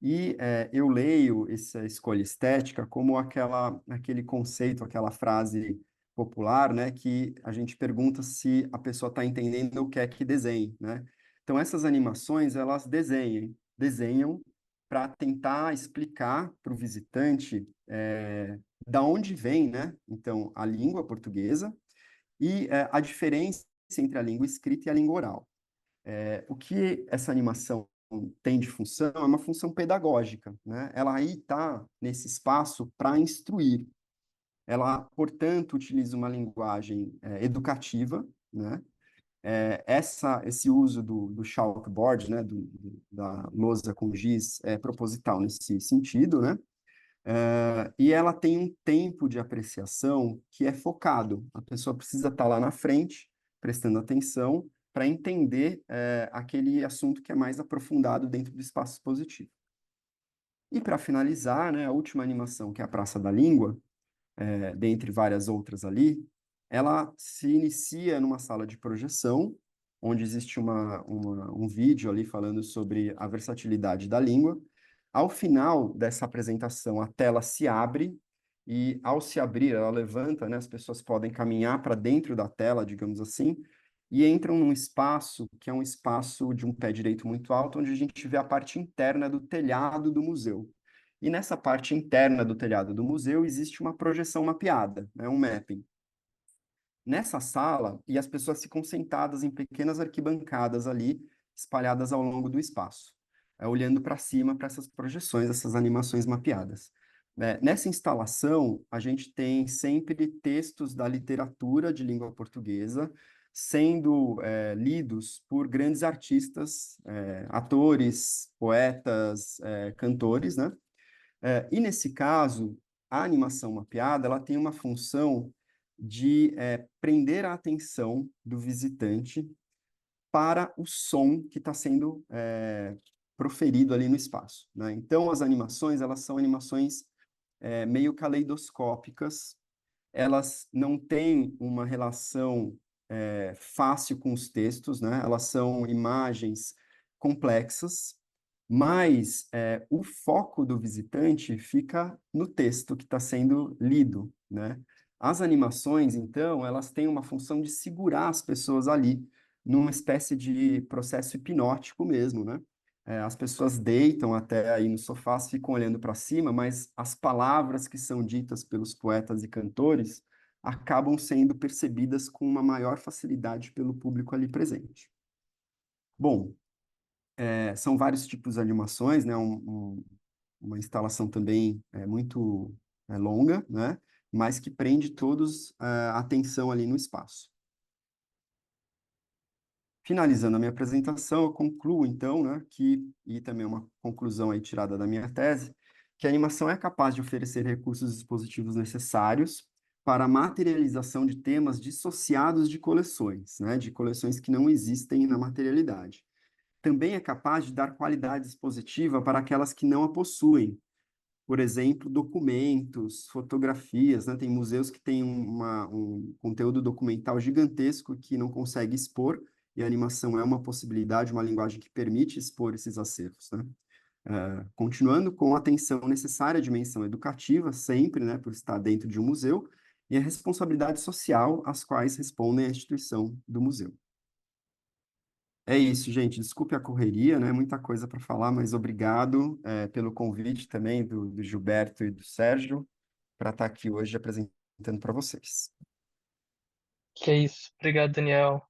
e eu leio essa escolha estética como aquele conceito, aquela frase popular, né, que a gente pergunta se a pessoa está entendendo o que é que desenha, né? Então, essas animações, elas desenham para tentar explicar para o visitante da onde vem, né? Então, a língua portuguesa e a diferença entre a língua escrita e a língua oral. O que essa animação tem de função é uma função pedagógica, né? Ela aí está nesse espaço para instruir. Ela, portanto, utiliza uma linguagem educativa, né? Esse uso do chalkboard, né? Da lousa com giz é proposital nesse sentido, né? E ela tem um tempo de apreciação que é focado. A pessoa precisa estar lá na frente, prestando atenção, para entender aquele assunto que é mais aprofundado dentro do espaço expositivo. E para finalizar, né, a última animação, que é a Praça da Língua, dentre várias outras ali, ela se inicia numa sala de projeção, onde existe um vídeo ali falando sobre a versatilidade da língua. Ao final dessa apresentação, a tela se abre e, ao se abrir, ela levanta, né? As pessoas podem caminhar para dentro da tela, digamos assim, e entram num espaço que é um espaço de um pé direito muito alto, onde a gente vê a parte interna do telhado do museu. E nessa parte interna do telhado do museu existe uma projeção mapeada, né? Um mapping. Nessa sala, e as pessoas ficam sentadas em pequenas arquibancadas ali, espalhadas ao longo do espaço, olhando para cima para essas projeções, essas animações mapeadas. Nessa instalação, a gente tem sempre textos da literatura de língua portuguesa sendo lidos por grandes artistas, atores, poetas, cantores, né? E nesse caso, a animação mapeada, ela tem uma função de prender a atenção do visitante para o som que está sendo proferido ali no espaço, né? Então, as animações, elas são animações meio caleidoscópicas, elas não têm uma relação fácil com os textos, né? Elas são imagens complexas, mas o foco do visitante fica no texto que está sendo lido, né? As animações, então, elas têm uma função de segurar as pessoas ali, numa espécie de processo hipnótico mesmo, né? As pessoas deitam até aí no sofá, ficam olhando para cima, mas as palavras que são ditas pelos poetas e cantores acabam sendo percebidas com uma maior facilidade pelo público ali presente. Bom, são vários tipos de animações, né? Uma instalação também muito longa, né? Mas que prende todos a atenção ali no espaço. Finalizando a minha apresentação, eu concluo, então, né, e também uma conclusão aí tirada da minha tese, que a animação é capaz de oferecer recursos dispositivos necessários para a materialização de temas dissociados de coleções, né, de coleções que não existem na materialidade. Também é capaz de dar qualidade expositiva para aquelas que não a possuem. Por exemplo, documentos, fotografias, né? Tem museus que têm um conteúdo documental gigantesco que não consegue expor, e a animação é uma possibilidade, uma linguagem que permite expor esses acervos, né? Continuando com a atenção necessária à dimensão educativa, sempre, né, por estar dentro de um museu, e a responsabilidade social às quais respondem a instituição do museu. É isso, gente. Desculpe a correria, né? Muita coisa para falar, mas obrigado, pelo convite também do Gilberto e do Sérgio para estar aqui hoje apresentando para vocês. Que é isso. Obrigado, Daniel.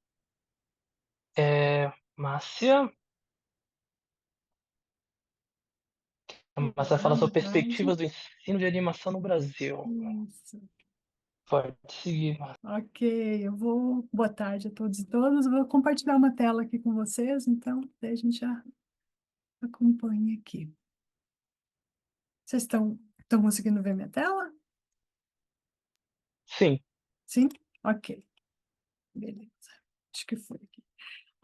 Márcia? A Márcia fala Olá, boa sobre tarde. perspectivas do ensino de animação no Brasil. Isso. Pode seguir, Márcia. Ok, Boa tarde a todos e todas. Eu vou compartilhar uma tela aqui com vocês, então daí a gente já acompanha aqui. Vocês estão conseguindo ver minha tela? Sim. Sim? Ok, beleza. Acho que foi aqui.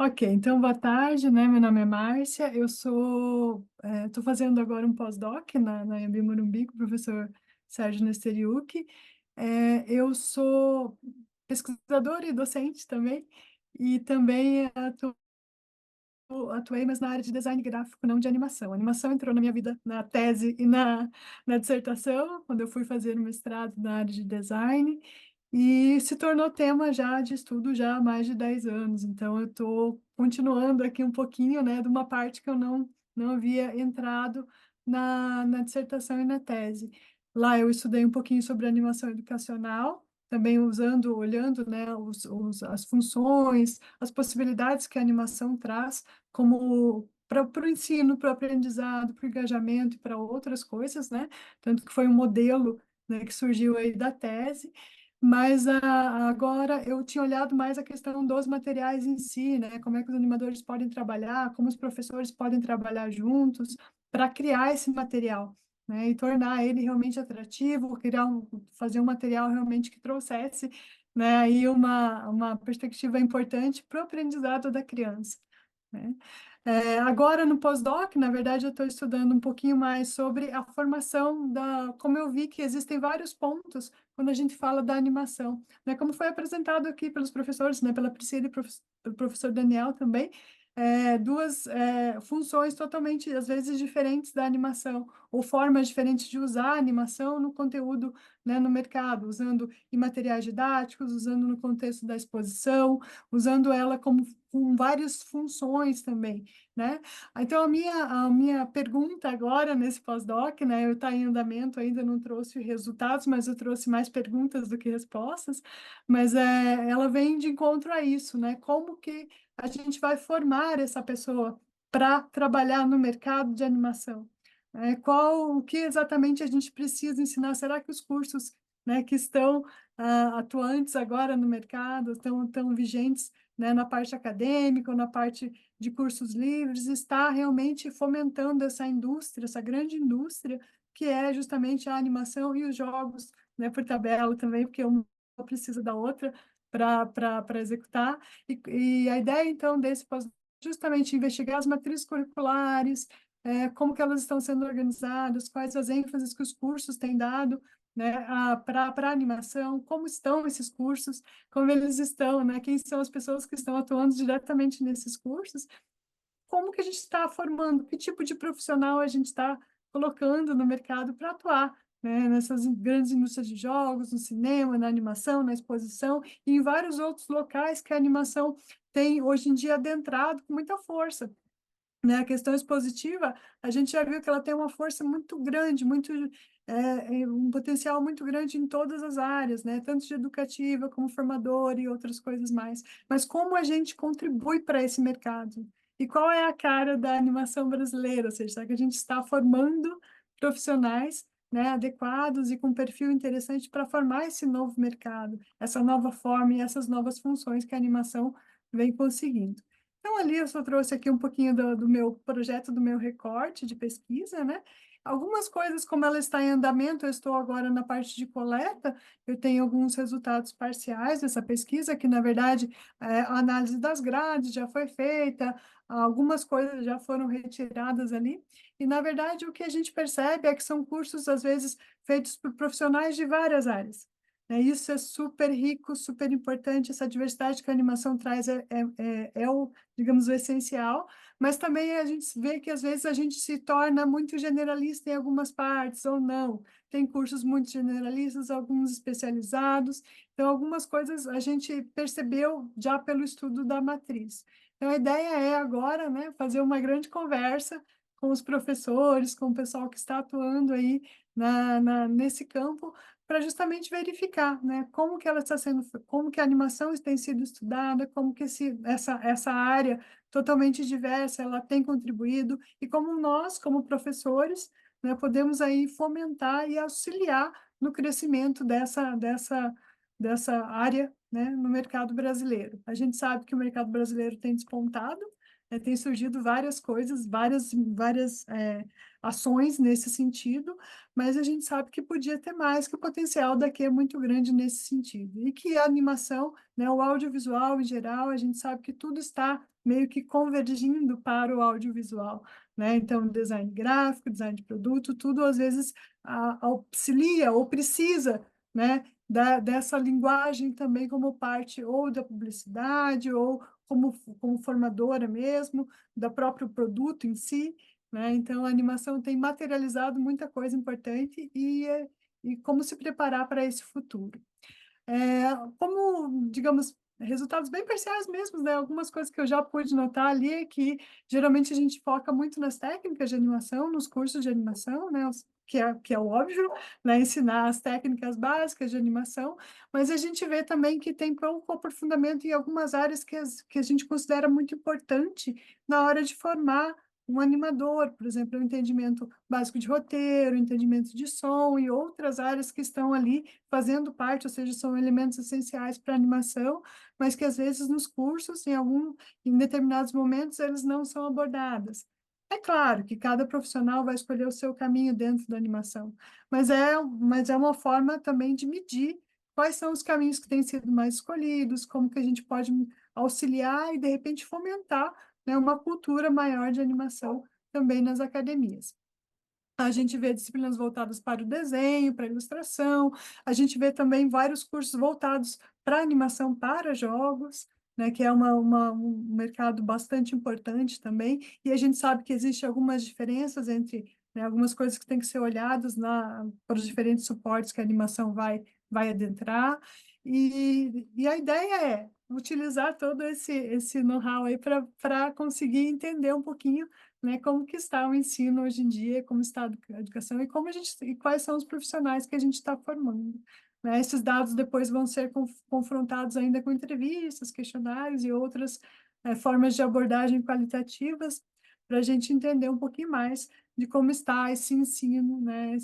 Ok, então boa tarde, né? Meu nome é Márcia, estou fazendo agora um pós-doc na Anhembi Morumbi com o professor Sérgio Nesteriuk. Eu sou pesquisadora e docente também, e também atuei, mas na área de design gráfico, não de animação. A animação entrou na minha vida na tese e na dissertação, quando eu fui fazer o mestrado na área de design, e se tornou tema já de estudo já há mais de 10 anos. Então, eu estou continuando aqui um pouquinho, né, de uma parte que eu não havia entrado na dissertação e na tese. Lá eu estudei um pouquinho sobre animação educacional, também olhando, né, as funções, as possibilidades que a animação traz como para o ensino, para o aprendizado, para o engajamento e para outras coisas, né? Tanto que foi um modelo, né, que surgiu aí da tese. Mas agora eu tinha olhado mais a questão dos materiais em si, né? Como é que os animadores podem trabalhar, como os professores podem trabalhar juntos para criar esse material, né? E tornar ele realmente atrativo, fazer um material realmente que trouxesse, né, aí uma perspectiva importante para o aprendizado da criança, né? Agora, no pós-doc, na verdade, eu estou estudando um pouquinho mais sobre a formação como eu vi que existem vários pontos quando a gente fala da animação, né? Como foi apresentado aqui pelos professores, né? Pela Priscila e pelo professor Daniel também, duas funções totalmente, às vezes, diferentes da animação, ou formas diferentes de usar a animação no conteúdo, né, no mercado, usando em materiais didáticos, usando no contexto da exposição, usando ela com várias funções também, né? Então, a minha pergunta agora, nesse pós-doc, né, eu está em andamento, ainda não trouxe resultados, mas eu trouxe mais perguntas do que respostas, mas ela vem de encontro a isso, né? Como que a gente vai formar essa pessoa para trabalhar no mercado de animação? O que exatamente a gente precisa ensinar? Será que os cursos, né, que estão atuantes agora no mercado, estão vigentes, né, na parte acadêmica ou na parte de cursos livres, está realmente fomentando essa indústria, essa grande indústria, que é justamente a animação e os jogos, né, por tabela também, porque uma precisa da outra para executar. E a ideia, então, justamente investigar as matrizes curriculares, como que elas estão sendo organizadas, quais as ênfases que os cursos têm dado, né, para a animação, como estão esses cursos, como eles estão, né, quem são as pessoas que estão atuando diretamente nesses cursos, como que a gente está formando, que tipo de profissional a gente está colocando no mercado para atuar, né, nessas grandes indústrias de jogos, no cinema, na animação, na exposição e em vários outros locais que a animação tem hoje em dia adentrado com muita força, né? A questão expositiva, a gente já viu que ela tem uma força muito grande, um potencial muito grande em todas as áreas, né? Tanto de educativa como formadora e outras coisas mais. Mas como a gente contribui para esse mercado? E qual é a cara da animação brasileira? Ou seja, será que a gente está formando profissionais, né, adequados e com perfil interessante para formar esse novo mercado, essa nova forma e essas novas funções que a animação vem conseguindo? Então, ali eu só trouxe aqui um pouquinho do meu projeto, do meu recorte de pesquisa, né? Algumas coisas, como ela está em andamento, eu estou agora na parte de coleta, eu tenho alguns resultados parciais dessa pesquisa, que, na verdade, a análise das grades já foi feita, algumas coisas já foram retiradas ali, e, na verdade, o que a gente percebe é que são cursos, às vezes, feitos por profissionais de várias áreas, Isso é super rico, super importante, essa diversidade que a animação traz é o, digamos, o essencial, mas também a gente vê que às vezes a gente se torna muito generalista em algumas partes, ou não. Tem cursos muito generalistas, alguns especializados, então algumas coisas a gente percebeu já pelo estudo da matriz. Então a ideia é agora, né, fazer uma grande conversa com os professores, com o pessoal que está atuando aí nesse campo, para justamente verificar, né, como que ela está sendo, como que a animação tem sido estudada, como que essa área totalmente diversa ela tem contribuído e como nós, como professores, né, podemos aí fomentar e auxiliar no crescimento dessa área, né, no mercado brasileiro. A gente sabe que o mercado brasileiro tem despontado, né, tem surgido várias coisas, várias ações nesse sentido, mas a gente sabe que podia ter mais, que o potencial daqui é muito grande nesse sentido. E que a animação, né, o audiovisual em geral, a gente sabe que tudo está meio que convergindo para o audiovisual, né? Então, design gráfico, design de produto, tudo às vezes auxilia ou precisa, né, dessa linguagem também como parte ou da publicidade ou como formadora mesmo, do próprio produto em si, né? Então, a animação tem materializado muita coisa importante e como se preparar para esse futuro. Como, digamos, resultados bem parciais mesmo, né? Algumas coisas que eu já pude notar ali é que geralmente a gente foca muito nas técnicas de animação, nos cursos de animação, né? Que é o óbvio, né? Ensinar as técnicas básicas de animação, mas a gente vê também que tem pouco aprofundamento em algumas áreas que a gente considera muito importante na hora de formar um animador, por exemplo, o entendimento básico de roteiro, o entendimento de som e outras áreas que estão ali fazendo parte, ou seja, são elementos essenciais para a animação, mas que às vezes nos cursos, em determinados momentos, eles não são abordados. É claro que cada profissional vai escolher o seu caminho dentro da animação, mas é uma forma também de medir quais são os caminhos que têm sido mais escolhidos, como que a gente pode auxiliar e, de repente, fomentar, né, uma cultura maior de animação também nas academias. A gente vê disciplinas voltadas para o desenho, para a ilustração, a gente vê também vários cursos voltados para animação para jogos, né, que é um mercado bastante importante também, e a gente sabe que existem algumas diferenças entre, né, algumas coisas que têm que ser olhadas para os diferentes suportes que a animação vai adentrar, e a ideia é utilizar todo esse know-how aí para conseguir entender um pouquinho, né, como que está o ensino hoje em dia, como está a educação e quais são os profissionais que a gente está formando. Né? Esses dados depois vão ser confrontados ainda com entrevistas, questionários e outras formas de abordagem qualitativas para a gente entender um pouquinho mais de como está esse ensino, né,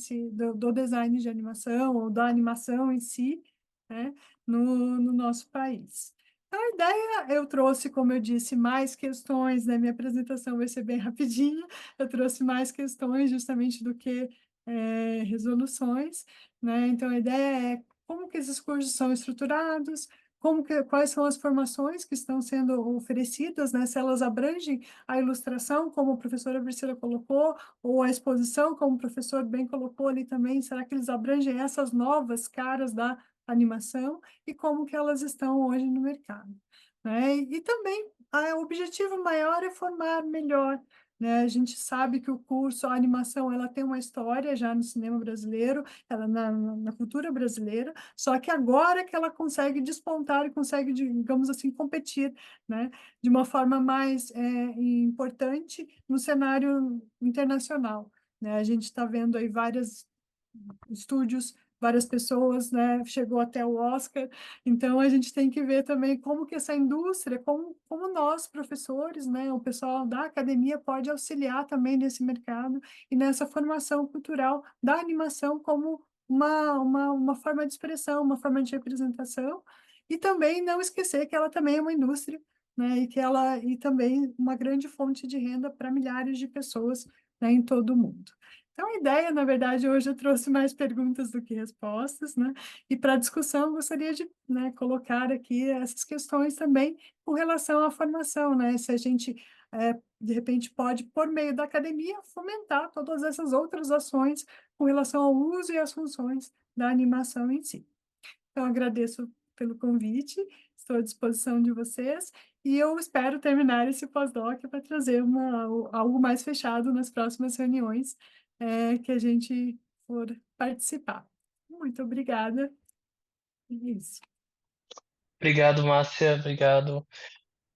do design de animação ou da animação em si, né, no nosso país. Então, a ideia, eu trouxe, como eu disse, mais questões, né? Minha apresentação vai ser bem rapidinha, eu trouxe mais questões justamente do que resoluções, né? Então, a ideia é como que esses cursos são estruturados, quais são as formações que estão sendo oferecidas, né? Se elas abrangem a ilustração, como a professora Priscila colocou, ou a exposição, como o professor bem colocou ali também, será que eles abrangem essas novas caras da animação? E como que elas estão hoje no mercado, né? E também o objetivo maior é formar melhor, né? A gente sabe que o curso, a animação, ela tem uma história já no cinema brasileiro, ela na cultura brasileira, só que agora que ela consegue despontar e consegue, digamos assim, competir, né? De uma forma mais importante no cenário internacional, né? A gente está vendo aí vários estúdios, várias pessoas, né? Chegou até o Oscar. Então, a gente tem que ver também como que essa indústria, como nós, professores, né? O pessoal da academia pode auxiliar também nesse mercado e nessa formação cultural da animação como uma forma de expressão, uma forma de representação. E também não esquecer que ela também é uma indústria, né? E também uma grande fonte de renda para milhares de pessoas, né, em todo o mundo. Então, a ideia, na verdade, hoje eu trouxe mais perguntas do que respostas, né? E para a discussão, eu gostaria de, né, colocar aqui essas questões também com relação à formação, né? Se a gente, de repente, pode, por meio da academia, fomentar todas essas outras ações com relação ao uso e às funções da animação em si. Então, agradeço pelo convite, estou à disposição de vocês e eu espero terminar esse pós-doc para trazer algo mais fechado nas próximas reuniões que a gente for participar. Muito obrigada. É isso. Obrigado, Márcia, obrigado.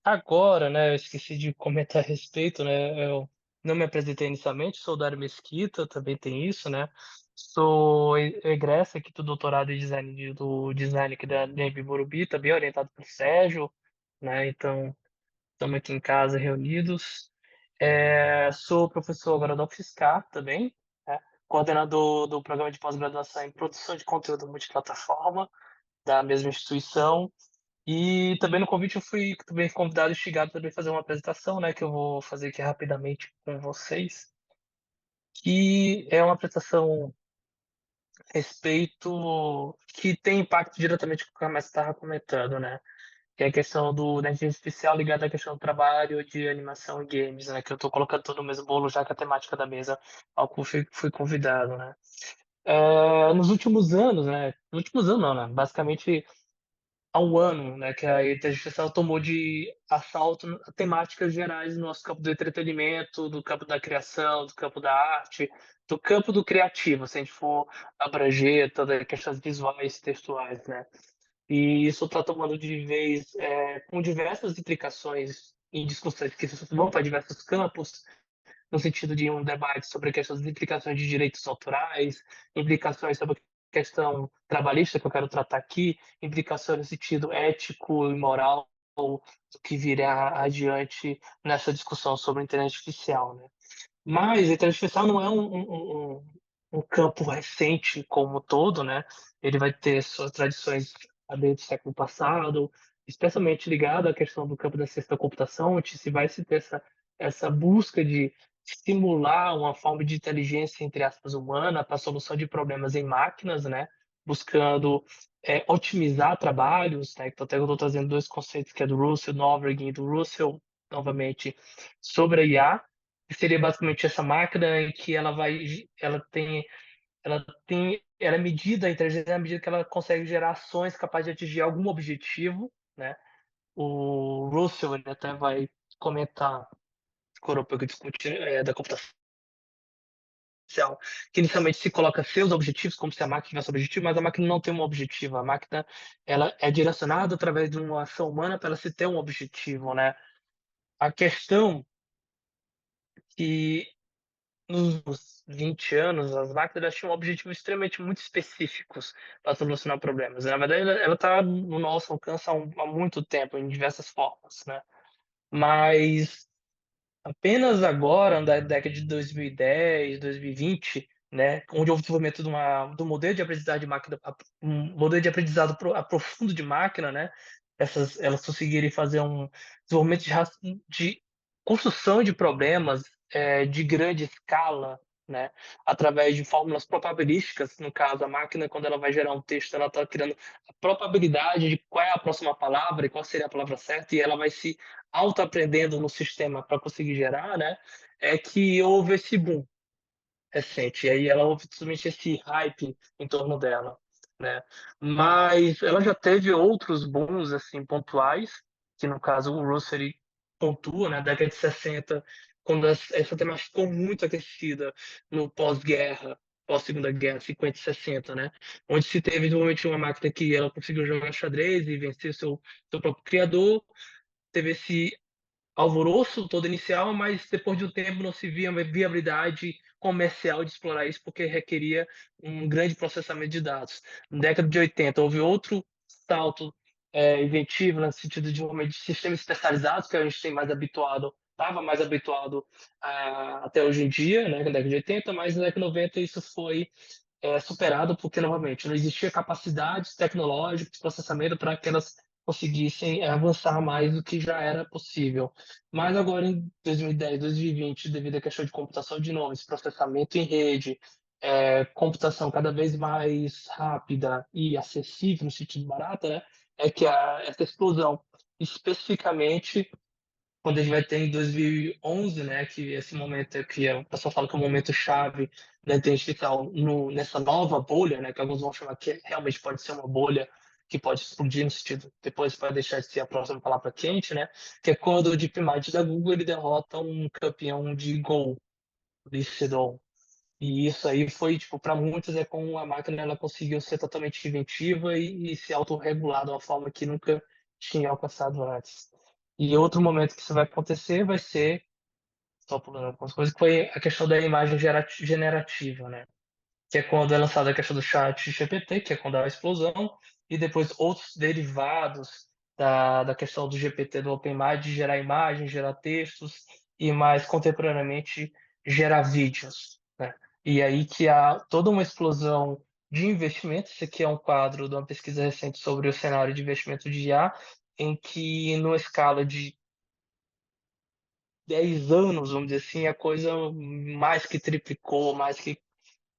Agora, né, eu esqueci de comentar a respeito, né, eu não me apresentei inicialmente, sou Dário Mesquita, também tem isso, né, sou egressa aqui do doutorado em design, do design aqui da Nembi Morumbi, também orientado por Sérgio, né, então estamos aqui em casa reunidos. Sou professor agora da UFSCar também, né, coordenador do programa de pós-graduação em produção de conteúdo multiplataforma da mesma instituição. E também no convite eu fui também convidado e instigado também a fazer uma apresentação, né, que eu vou fazer aqui rapidamente com vocês, que é uma apresentação a respeito que tem impacto diretamente com o que a Márcia estava comentando, né, que é a questão da inteligência artificial ligada à questão do trabalho de animação e games, né, que eu estou colocando todo no mesmo bolo já que a temática da mesa ao qual fui convidado, né. Nos últimos anos, né, nos últimos anos não, né, basicamente há um ano, né, que a inteligência artificial tomou de assalto temáticas gerais no nosso campo do entretenimento, do campo da criação, do campo da arte, do campo do criativo, se a gente for abranger todas as questões visuais e textuais, né? E isso está tomando de vez com diversas implicações em discussões que vão para diversos campos, no sentido de um debate sobre a questão das implicações de direitos autorais, implicações sobre a questão trabalhista, que eu quero tratar aqui, implicações no sentido ético e moral do que virá adiante nessa discussão sobre a inteligência artificial, né? Mas a inteligência artificial não é um campo recente como um todo, né? Ele vai ter suas tradições desde o século passado, especialmente ligado à questão do campo da ciência da computação, onde se vai se ter essa busca de simular uma forma de inteligência, entre aspas, humana para a solução de problemas em máquinas, né? Buscando otimizar trabalhos, né? Então, até eu estou trazendo dois conceitos, que é do Russell Novogratz e do Russell, novamente, sobre a IA, que seria basicamente essa máquina em que ela é medida, a inteligência é a medida que ela consegue gerar ações capazes de atingir algum objetivo, né? O Russell ele até vai comentar, quando eu discute da computação artificial, que inicialmente se coloca seus objetivos como se a máquina tivesse objetivo, mas a máquina não tem um objetivo. A máquina ela é direcionada através de uma ação humana para ela se ter um objetivo, né? A questão que nos 20 anos, as máquinas tinham objetivos extremamente muito específicos para solucionar problemas. Na verdade, ela está no nosso alcance há muito tempo, em diversas formas, né? Mas apenas agora, na década de 2010, 2020, né, onde houve o desenvolvimento do modelo de aprendizado de máquina, um modelo de aprendizado profundo de máquina, né, elas conseguirem fazer um desenvolvimento de construção de problemas de grande escala, né, através de fórmulas probabilísticas. No caso, a máquina, quando ela vai gerar um texto, ela está criando a probabilidade de qual é a próxima palavra e qual seria a palavra certa, e ela vai se auto-aprendendo no sistema para conseguir gerar, né? É que houve esse boom recente. E aí ela houve justamente esse hype em torno dela, né? Mas ela já teve outros booms assim pontuais, que no caso o Russell ele pontua, né? Na década de 60, quando essa temática ficou muito aquecida no pós-guerra, pós-segunda guerra, 50 e 60, né? Onde se teve realmente uma máquina que ela conseguiu jogar xadrez e vencer seu próprio criador, teve esse alvoroço todo inicial, mas depois de um tempo não se via uma viabilidade comercial de explorar isso, porque requeria um grande processamento de dados. Na década de 80, houve outro salto inventivo, no sentido de desenvolvimento de sistemas especializados, que a gente tem mais habituado, estava mais habituado até hoje em dia, né, na década de 80, mas na década de 90 isso foi superado porque, novamente, não existia capacidades tecnológicas de processamento para que elas conseguissem avançar mais do que já era possível. Mas agora, em 2010, 2020, devido à questão de computação de nomes, processamento em rede, computação cada vez mais rápida e acessível, no sentido barata, né, é que essa explosão, especificamente quando a gente vai ter em 2011, né, que esse momento é que o pessoal fala que é o momento chave da inteligência artificial nessa nova bolha, né, que alguns vão chamar que realmente pode ser uma bolha que pode explodir no sentido, depois vai deixar de ser a próxima palavra quente, né? Que é quando o DeepMind da Google ele derrota um campeão de Go, Lee Sedol. E isso aí foi, tipo, para muitos é como a máquina ela conseguiu ser totalmente inventiva e se autorregular de uma forma que nunca tinha alcançado antes. E outro momento que isso vai acontecer vai ser, só pulando algumas coisas, que foi a questão da imagem generativa, né? Que é quando é lançada a questão do chat GPT, que é quando há a explosão, e depois outros derivados da questão do GPT do OpenAI de gerar imagens, gerar textos e mais contemporaneamente gerar vídeos, né? E aí que há toda uma explosão de investimentos. Esse aqui é um quadro de uma pesquisa recente sobre o cenário de investimento de IA, em que numa escala de 10 anos, vamos dizer assim, a coisa mais que triplicou, mais que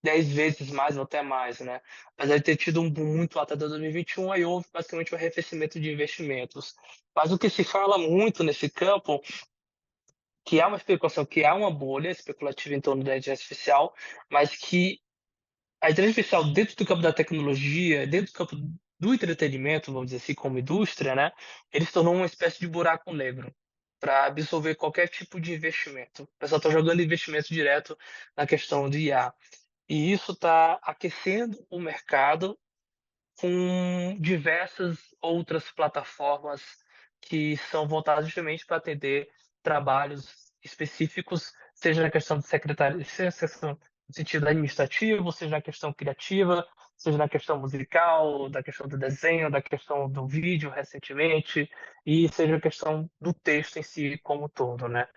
10 vezes mais ou até mais, né? Apesar de ter tido um boom muito alto até 2021, aí houve basicamente um arrefecimento de investimentos. Mas o que se fala muito nesse campo, que há uma especulação, que há uma bolha especulativa em torno da inteligência artificial, mas que a inteligência artificial dentro do campo da tecnologia, dentro do campo do entretenimento, vamos dizer assim, como indústria, né? Ele se tornou uma espécie de buraco negro para absorver qualquer tipo de investimento. O pessoal está jogando investimento direto na questão do IA. E isso está aquecendo o mercado com diversas outras plataformas que são voltadas justamente para atender trabalhos específicos, seja na questão de secretaria, seja no sentido administrativo, seja na questão criativa, seja na questão musical, da questão do desenho, da questão do vídeo recentemente, e seja a questão do texto em si como um todo, né?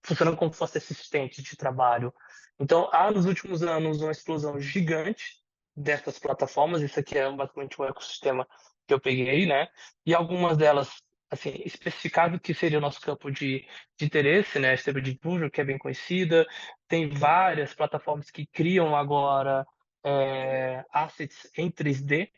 Funcionando como se fosse assistente de trabalho. Então, há nos últimos anos uma explosão gigante dessas plataformas. Isso aqui é basicamente um ecossistema que eu peguei, né? E algumas delas, assim, especificável que seria o nosso campo de interesse, né? A Stable Diffusion, que é bem conhecida. Tem várias plataformas que criam agora assets em 3D,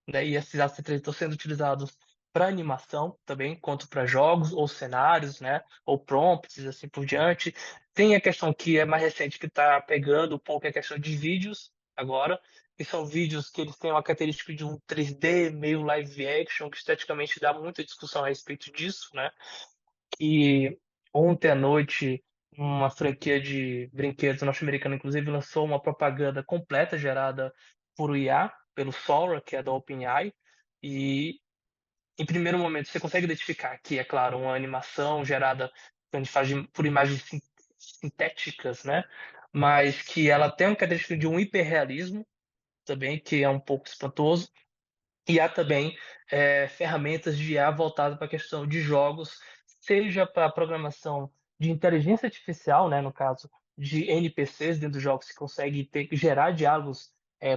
né? E esses assets 3D estão sendo utilizados para animação também, quanto para jogos ou cenários, né? Ou prompts, e assim por diante. Tem a questão que é mais recente, que está pegando um pouco a questão de vídeos agora, que são vídeos que eles têm uma característica de um 3D meio live action, que esteticamente dá muita discussão a respeito disso, né? E ontem à noite, uma franquia de brinquedos norte-americana, inclusive, lançou uma propaganda completa gerada por IA, pelo Sora, que é da OpenAI, e em primeiro momento você consegue identificar que, é claro, uma animação gerada que a gente faz por imagens sintéticas, né? Mas que ela tem uma característica de um hiperrealismo, também, que é um pouco espantoso. E há também ferramentas de IA voltadas para a questão de jogos, seja para a programação de inteligência artificial, né, no caso de NPCs dentro dos jogos que consegue gerar diálogos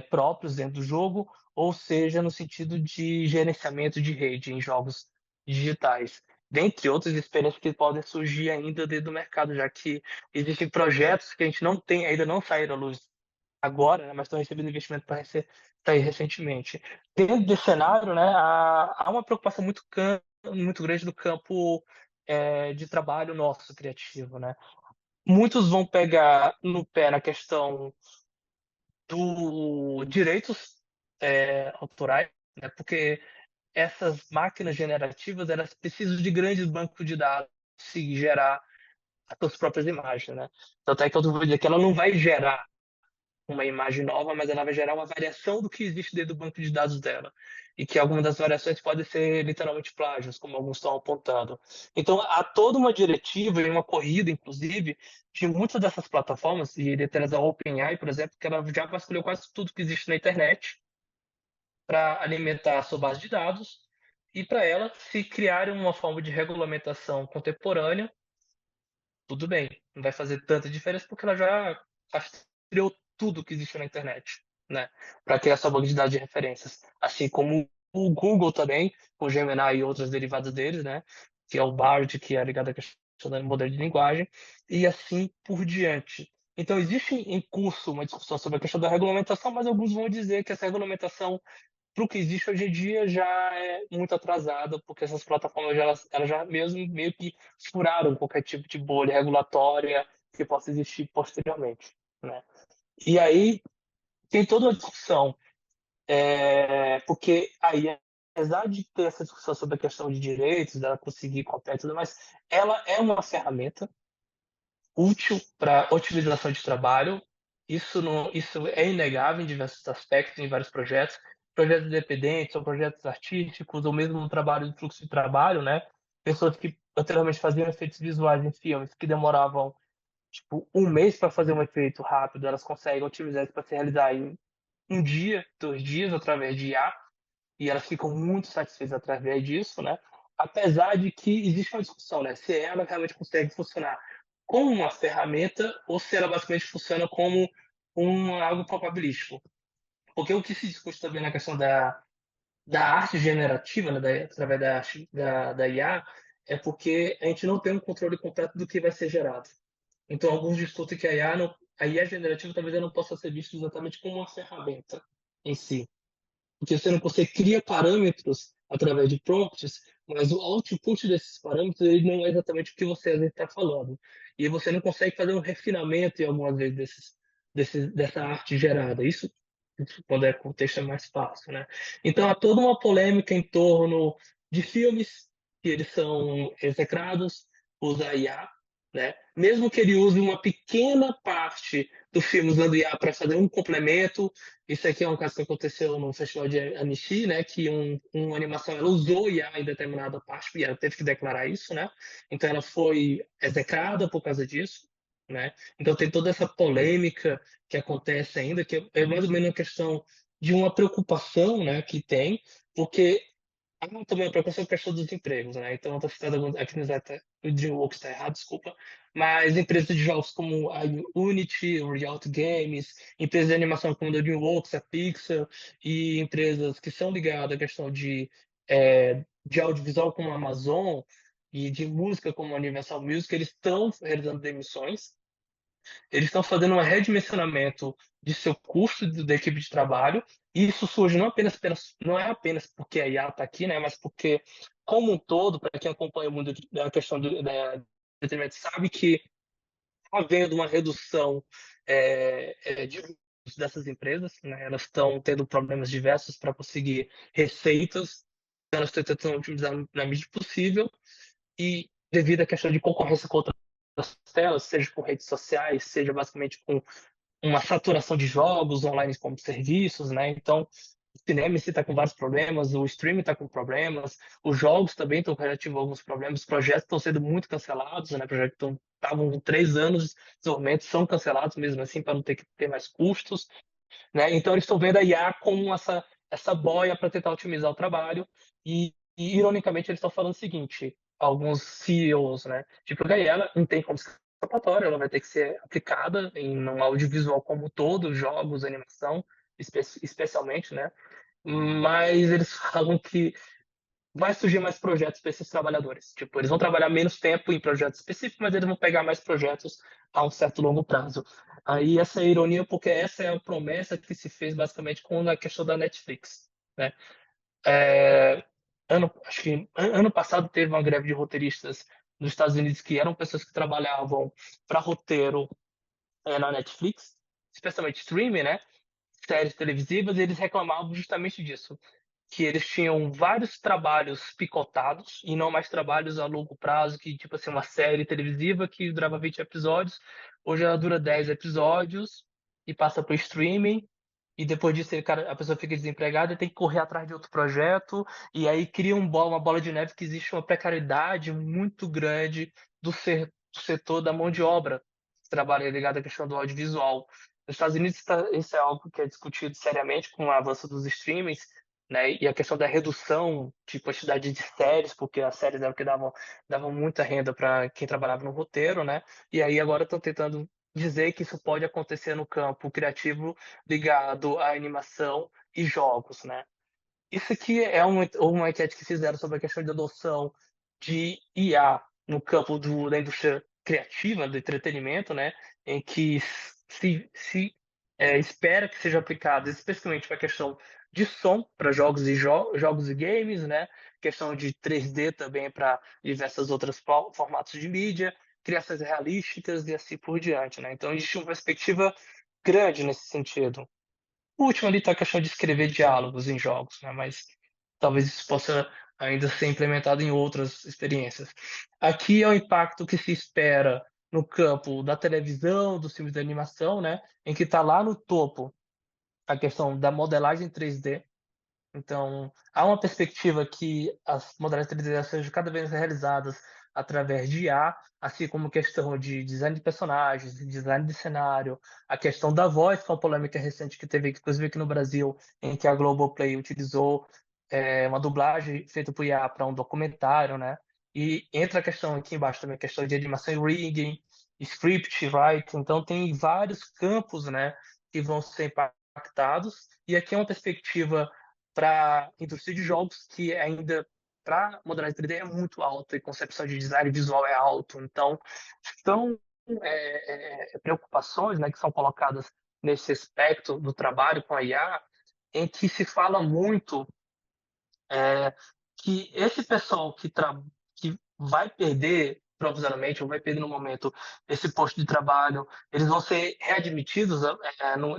próprios dentro do jogo, ou seja, no sentido de gerenciamento de rede em jogos digitais. Dentre outras experiências que podem surgir ainda dentro do mercado, já que existem projetos que a gente não tem, ainda não saíram à luz agora, né, mas estão recebendo investimento para sair recentemente. Dentro desse cenário, né, há uma preocupação muito grande do campo de trabalho nosso criativo, né? Muitos vão pegar no pé na questão do direitos autorais, né? Porque essas máquinas generativas elas precisam de grandes bancos de dados se gerar as suas próprias imagens, né? Tanto é que eu vou dizer que ela não vai gerar uma imagem nova, mas ela vai gerar uma variação do que existe dentro do banco de dados dela. E que algumas das variações podem ser literalmente plágios, como alguns estão apontando. Então, há toda uma diretiva e uma corrida, inclusive, de muitas dessas plataformas, e dentre a OpenAI, por exemplo, que ela já vasculhou quase tudo que existe na internet para alimentar a sua base de dados e para ela se criar uma forma de regulamentação contemporânea, tudo bem, não vai fazer tanta diferença porque ela já rastreou tudo que existe na internet, né? Para criar sua banco de dados de referências. Assim como o Google também, com o Gemini e outras derivadas deles, né? Que é o Bard, que é ligado à questão do modelo de linguagem, e assim por diante. Então, existe em curso uma discussão sobre a questão da regulamentação, mas alguns vão dizer que essa regulamentação para o que existe hoje em dia já é muito atrasada, porque essas plataformas elas já mesmo meio que furaram qualquer tipo de bolha regulatória que possa existir posteriormente, né? E aí tem toda uma discussão Porque aí, apesar de ter essa discussão sobre a questão de direitos, dela conseguir copiar e tudo mais, ela é uma ferramenta útil para otimização de trabalho. Isso, não, isso é inegável em diversos aspectos, em vários projetos, projetos independentes, ou projetos artísticos, ou mesmo no trabalho de fluxo de trabalho, né? Pessoas que anteriormente faziam efeitos visuais em filmes que demoravam tipo um mês para fazer um efeito rápido, elas conseguem otimizar isso para se realizar em um dia, 2 dias, através de IA, e elas ficam muito satisfeitas através disso, né? Apesar de que existe uma discussão, né? Se ela realmente consegue funcionar como uma ferramenta ou se ela basicamente funciona como algo probabilístico. Porque o que se discute também na questão da arte generativa, né, através da, arte, da IA, é porque a gente não tem um controle completo do que vai ser gerado. Então, alguns discutem que a IA generativa talvez ela não possa ser vista exatamente como uma ferramenta em si. Porque você cria parâmetros através de prompts, mas o output desses parâmetros ele não é exatamente o que você às vezes está falando. E você não consegue fazer um refinamento em algumas vezes dessa arte gerada. Isso, quando é contexto, é mais fácil, né? Então, há toda uma polêmica em torno de filmes que eles são execrados, usa IA, né? Mesmo que ele use uma pequena parte do filme usando IA para fazer um complemento. Isso aqui é um caso que aconteceu no Festival de Annecy, né? Que uma animação ela usou IA em determinada parte e ela teve que declarar isso, né? Então ela foi execrada por causa disso, né? Então tem toda essa polêmica que acontece ainda, que é mais ou menos uma questão de uma preocupação, né? Que tem, porque há também a preocupação com a questão dos empregos, né? Então, eu estou citando aqui no Zeta, o DreamWorks está errado, desculpa, mas empresas de jogos como a Unity, o Riot Games, empresas de animação como a DreamWorks, a Pixar, e empresas que são ligadas à questão de audiovisual como a Amazon e de música como a Universal Music, eles estão realizando demissões, eles estão fazendo um redimensionamento de seu custo da equipe de trabalho, e isso surge não é apenas porque a IA está aqui, né, mas porque, como um todo, para quem acompanha o mundo da questão da entretenimento, sabe que está havendo uma redução de lucros dessas empresas, né, elas estão tendo problemas diversos para conseguir receitas, elas estão tentando otimizar na medida possível, e devido à questão de concorrência com outras telas, seja com redes sociais, seja basicamente com uma saturação de jogos online como serviços, né? Então, o cinema em si está com vários problemas, o streaming está com problemas, os jogos também estão relativos a alguns problemas, os projetos estão sendo muito cancelados, né? Projetos que estavam com 3 anos de desenvolvimento são cancelados mesmo assim para não ter que ter mais custos, né? Então eles estão vendo a IA como essa boia para tentar otimizar o trabalho e ironicamente eles estão falando o seguinte, alguns CEOs, né? Tipo, a IA ela não tem como escapatória, ela vai ter que ser aplicada em um audiovisual como um todo, jogos, animação, especialmente, né? Mas eles falam que vai surgir mais projetos para esses trabalhadores. Tipo, eles vão trabalhar menos tempo em projetos específicos, mas eles vão pegar mais projetos a um certo longo prazo. Aí essa é a ironia, porque essa é a promessa que se fez basicamente com a questão da Netflix, né? É, acho que ano passado teve uma greve de roteiristas nos Estados Unidos que eram pessoas que trabalhavam para roteiro na Netflix, especialmente streaming, né? Séries televisivas, e eles reclamavam justamente disso, que eles tinham vários trabalhos picotados e não mais trabalhos a longo prazo, que tipo assim, uma série televisiva que durava 20 episódios, hoje ela dura 10 episódios e passa para o streaming, e depois disso a pessoa fica desempregada e tem que correr atrás de outro projeto, e aí cria uma bola de neve que existe uma precariedade muito grande do setor da mão de obra, que trabalha ligado à questão do audiovisual. Nos Estados Unidos, isso é algo que é discutido seriamente com o avanço dos streamings, né? E a questão da redução de quantidade de séries, porque as séries eram que davam muita renda para quem trabalhava no roteiro, né? E aí agora estão tentando dizer que isso pode acontecer no campo criativo ligado à animação e jogos, né? Isso aqui é uma enquete que fizeram sobre a questão de adoção de IA no campo da indústria criativa, do entretenimento, né? Em que se espera que seja aplicado especificamente para a questão de som para jogos e games, né? Questão de 3D também para diversos outros formatos de mídia, criações realísticas e assim por diante, né? Então existe uma perspectiva grande nesse sentido. O último ali está a questão de escrever diálogos em jogos, né? Mas talvez isso possa ainda ser implementado em outras experiências. Aqui é o impacto que se espera no campo da televisão, dos filmes de animação, né? Em que está lá no topo a questão da modelagem 3D. Então, há uma perspectiva que as modelagens 3D sejam cada vez realizadas através de IA, assim como questão de design de personagens, de design de cenário, a questão da voz, com a polêmica recente que teve, inclusive aqui no Brasil, em que a Globoplay utilizou uma dublagem feita por IA para um documentário, né? E entra a questão aqui embaixo também, a questão de animação e rigging, script writing, então tem vários campos, né, que vão ser impactados, e aqui é uma perspectiva para a indústria de jogos, que ainda para modelagem 3D é muito alta e concepção de design visual é alto. Então, são preocupações, né, que são colocadas nesse aspecto do trabalho com a IA, em que se fala muito que esse pessoal que vai perder provisoriamente ou vai perder no momento esse posto de trabalho, eles vão ser readmitidos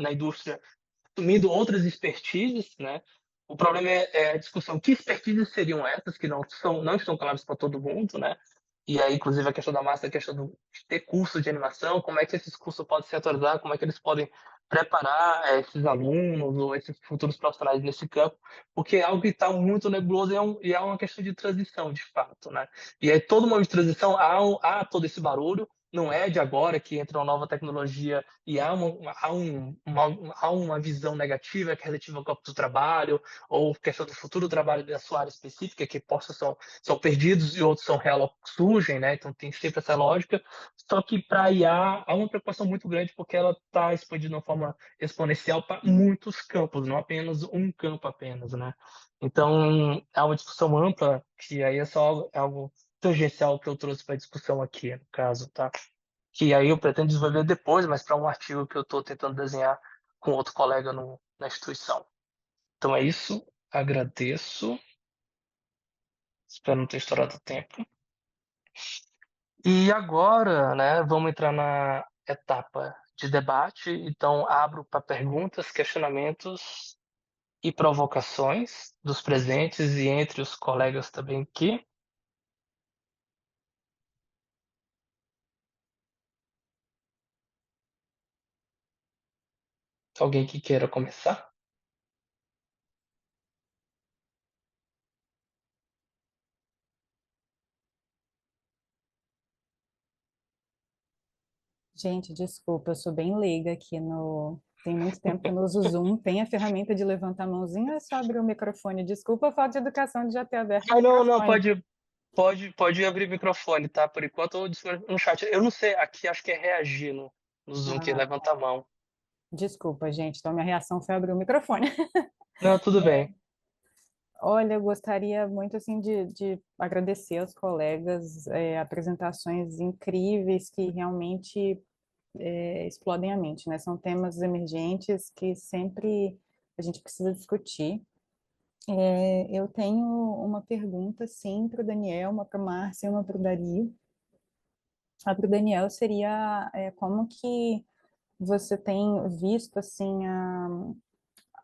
na indústria assumindo outras expertises, né? O problema é a discussão que expertises seriam essas que não estão claras para todo mundo, né? E aí, inclusive, a questão da massa, a questão de ter curso de animação, como é que esses cursos podem se atualizar, como é que eles podem preparar esses alunos ou esses futuros profissionais nesse campo, porque é algo que está muito nebuloso e é uma questão de transição, de fato, né? E aí, todo momento de transição, há todo esse barulho, não é de agora que entra uma nova tecnologia e há uma visão negativa que é relativa ao campo do trabalho, ou questão do futuro do trabalho da sua área específica, que são perdidos e outros são surgem, né? Então tem sempre essa lógica. Só que para a IA há uma preocupação muito grande porque ela está expandindo de uma forma exponencial para muitos campos, não apenas um campo apenas, né? Então é uma discussão ampla que aí é só algo tangencial que eu trouxe para a discussão aqui, no caso, tá? Que aí eu pretendo desenvolver depois, mas para um artigo que eu estou tentando desenhar com outro colega na instituição. Então é isso, agradeço, espero não ter estourado o tempo. E agora, né, vamos entrar na etapa de debate, então abro para perguntas, questionamentos e provocações dos presentes e entre os colegas também aqui. Alguém que queira começar? Gente, desculpa, eu sou bem leiga aqui no. Tem muito tempo que eu não uso o Zoom, tem a ferramenta de levantar a mãozinha, é só abrir o microfone. Desculpa a falta de educação de já ter aberto o Ah, não, microfone. pode abrir o microfone, tá? Por enquanto, eu no chat. Eu não sei, aqui acho que é reagir no Zoom, que Ah, levanta a mão. desculpa, gente, então minha reação foi abrir o microfone. Não, tudo bem. Olha, eu gostaria muito assim de agradecer aos colegas, apresentações incríveis que realmente explodem a mente, né? São temas emergentes que sempre a gente precisa discutir. Eu tenho uma pergunta, sim, para o Daniel, uma para a Márcia e uma para o Dario. A para o Daniel seria como que você tem visto assim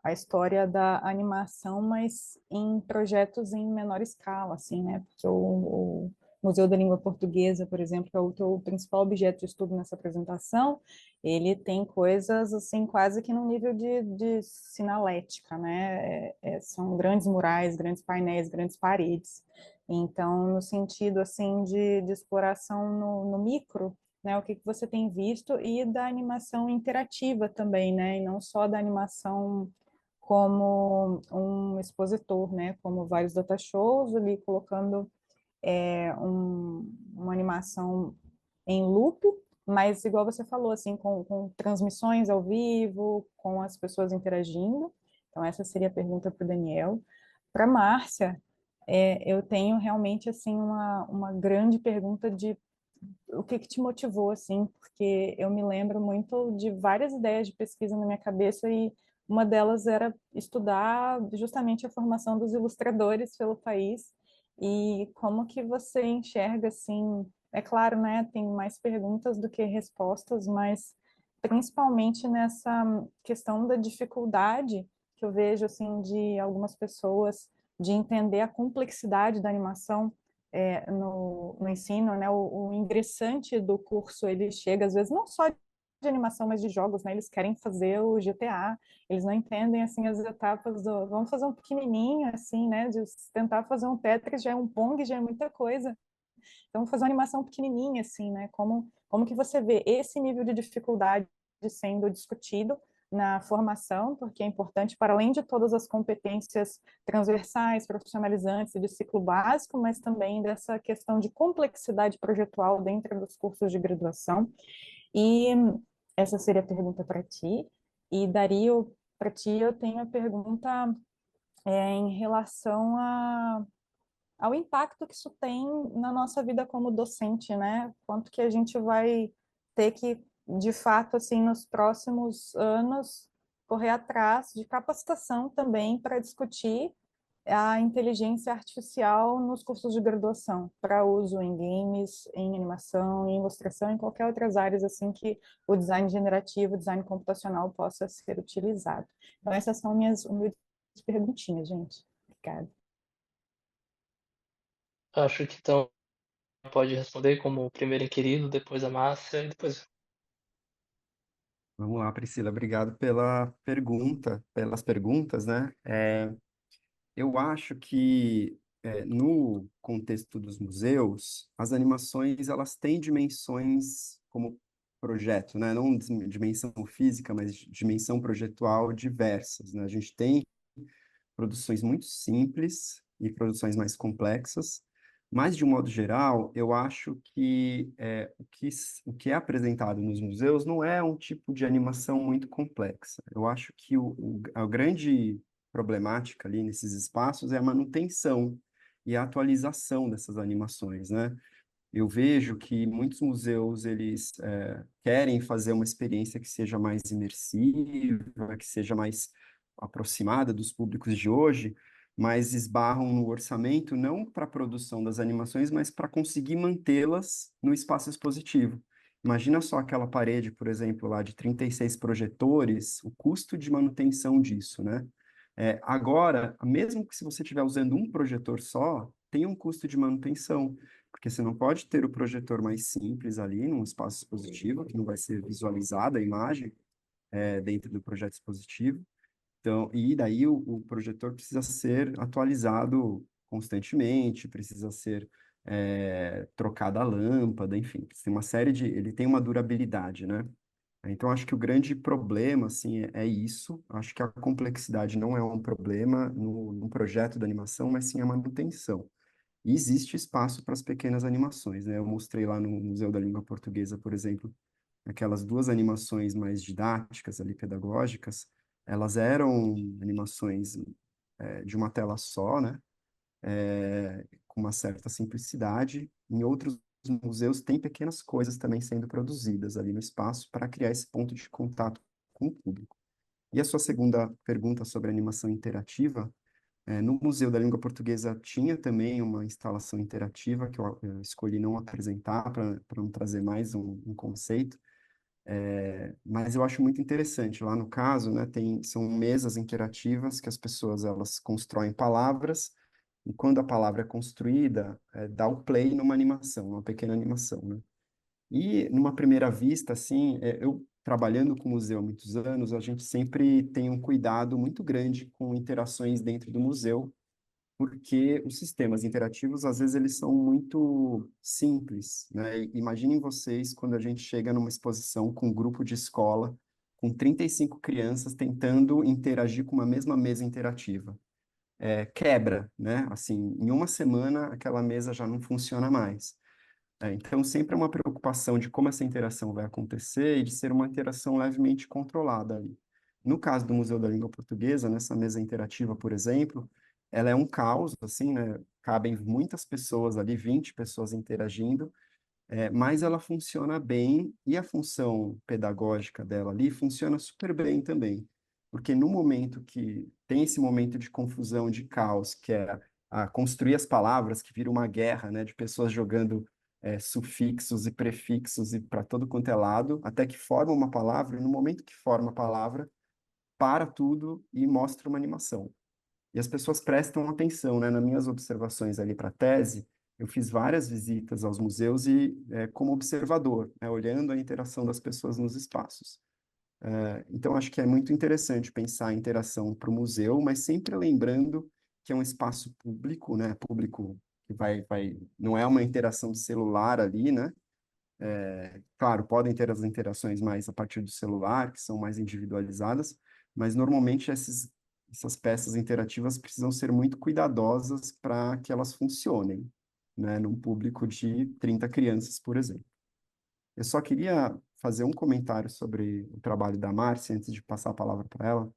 a história da animação, mas em projetos em menor escala, assim, né? Porque o Museu da Língua Portuguesa, por exemplo, que é o teu principal objeto de estudo nessa apresentação, ele tem coisas, assim, quase que no nível de sinalética, né? São grandes murais, grandes painéis, grandes paredes. Então, no sentido, assim, de exploração no micro, né, o que você tem visto, e da animação interativa também, né, e não só da animação como um expositor, né, como vários data shows ali colocando uma animação em loop, mas igual você falou, assim, com transmissões ao vivo, com as pessoas interagindo. Então essa seria a pergunta para o Daniel. Para a Márcia, eu tenho realmente assim uma grande pergunta de o que te motivou, assim, porque eu me lembro muito de várias ideias de pesquisa na minha cabeça e uma delas era estudar justamente a formação dos ilustradores pelo país e como que você enxerga, assim, é claro, né, tem mais perguntas do que respostas, mas principalmente nessa questão da dificuldade que eu vejo assim de algumas pessoas de entender a complexidade da animação no ensino, né? O ingressante do curso ele chega às vezes não só de animação, mas de jogos, né? Eles querem fazer o GTA, eles não entendem assim as etapas do vamos fazer um pequenininho assim, né? De tentar fazer um Tetris já é um Pong, já é muita coisa. Então, fazer uma animação pequenininha, assim, né? Como que você vê esse nível de dificuldade sendo discutido na formação, porque é importante, para além de todas as competências transversais, profissionalizantes e de ciclo básico, mas também dessa questão de complexidade projetual dentro dos cursos de graduação. E essa seria a pergunta para ti. E, Dario, para ti eu tenho a pergunta em relação ao impacto que isso tem na nossa vida como docente, né? Quanto que a gente vai ter que, de fato, assim, nos próximos anos, correr atrás de capacitação também para discutir a inteligência artificial nos cursos de graduação, para uso em games, em animação, em ilustração, em qualquer outras áreas assim que o design generativo, o design computacional possa ser utilizado. Então, essas são minhas humildes perguntinhas, gente. Obrigada. Acho que então pode responder como o primeiro inquirido, depois a Márcia e depois. Vamos lá, Priscila, obrigado pela pergunta, pelas perguntas, né? Eu acho que no contexto dos museus, as animações elas têm dimensões como projeto, né? Não dimensão física, mas dimensão projetual diversas, né? A gente tem produções muito simples e produções mais complexas, mas de um modo geral, eu acho que o que é apresentado nos museus não é um tipo de animação muito complexa. Eu acho que a grande problemática ali nesses espaços é a manutenção e a atualização dessas animações, né? Eu vejo que muitos museus eles querem fazer uma experiência que seja mais imersiva, que seja mais aproximada dos públicos de hoje, mas esbarram no orçamento não para a produção das animações, mas para conseguir mantê-las no espaço expositivo. Imagina só aquela parede, por exemplo, lá de 36 projetores, o custo de manutenção disso, né? Agora, mesmo que se você estiver usando um projetor só, tem um custo de manutenção, porque você não pode ter o projetor mais simples ali num espaço expositivo, que não vai ser visualizada a imagem dentro do projeto expositivo. Então, e daí o projetor precisa ser atualizado constantemente, precisa ser trocada a lâmpada, enfim, tem uma série de, ele tem uma durabilidade, né? Então, acho que o grande problema, assim, é isso. Acho que a complexidade não é um problema no projeto da animação, mas sim a manutenção. E existe espaço para as pequenas animações, né? Eu mostrei lá no Museu da Língua Portuguesa, por exemplo, aquelas duas animações mais didáticas ali, pedagógicas, elas eram animações de uma tela só, né? Com uma certa simplicidade. Em outros museus tem pequenas coisas também sendo produzidas ali no espaço para criar esse ponto de contato com o público. E a sua segunda pergunta sobre animação interativa, no Museu da Língua Portuguesa tinha também uma instalação interativa que eu escolhi não apresentar para não trazer mais um conceito, mas eu acho muito interessante. Lá no caso, né, são mesas interativas que as pessoas elas constroem palavras e quando a palavra é construída, dá o play numa animação, uma pequena animação, né? E numa primeira vista, assim, eu trabalhando com museu há muitos anos, a gente sempre tem um cuidado muito grande com interações dentro do museu, porque os sistemas interativos, às vezes, eles são muito simples, né? Imaginem vocês quando a gente chega numa exposição com um grupo de escola, com 35 crianças tentando interagir com uma mesma mesa interativa. Quebra, né? Assim, em uma semana, aquela mesa já não funciona mais. Então, sempre é uma preocupação de como essa interação vai acontecer e de ser uma interação levemente controlada ali. No caso do Museu da Língua Portuguesa, nessa mesa interativa, por exemplo, ela é um caos, assim, né? Cabem muitas pessoas ali, 20 pessoas interagindo, mas ela funciona bem e a função pedagógica dela ali funciona super bem também. Porque no momento que tem esse momento de confusão, de caos, que é a construir as palavras, que vira uma guerra, né, de pessoas jogando sufixos e prefixos e para todo quanto é lado, até que forma uma palavra, e no momento que forma a palavra, para tudo e mostra uma animação. E as pessoas prestam atenção, né? Nas minhas observações ali para a tese, eu fiz várias visitas aos museus e como observador, né? Olhando a interação das pessoas nos espaços. Então, acho que é muito interessante pensar a interação para o museu, mas sempre lembrando que é um espaço público, né? Público que não é uma interação de celular ali, né? Claro, podem ter as interações mais a partir do celular, que são mais individualizadas, mas normalmente essas peças interativas precisam ser muito cuidadosas para que elas funcionem, né? Num público de 30 crianças, por exemplo. Eu só queria fazer um comentário sobre o trabalho da Márcia, antes de passar a palavra para ela,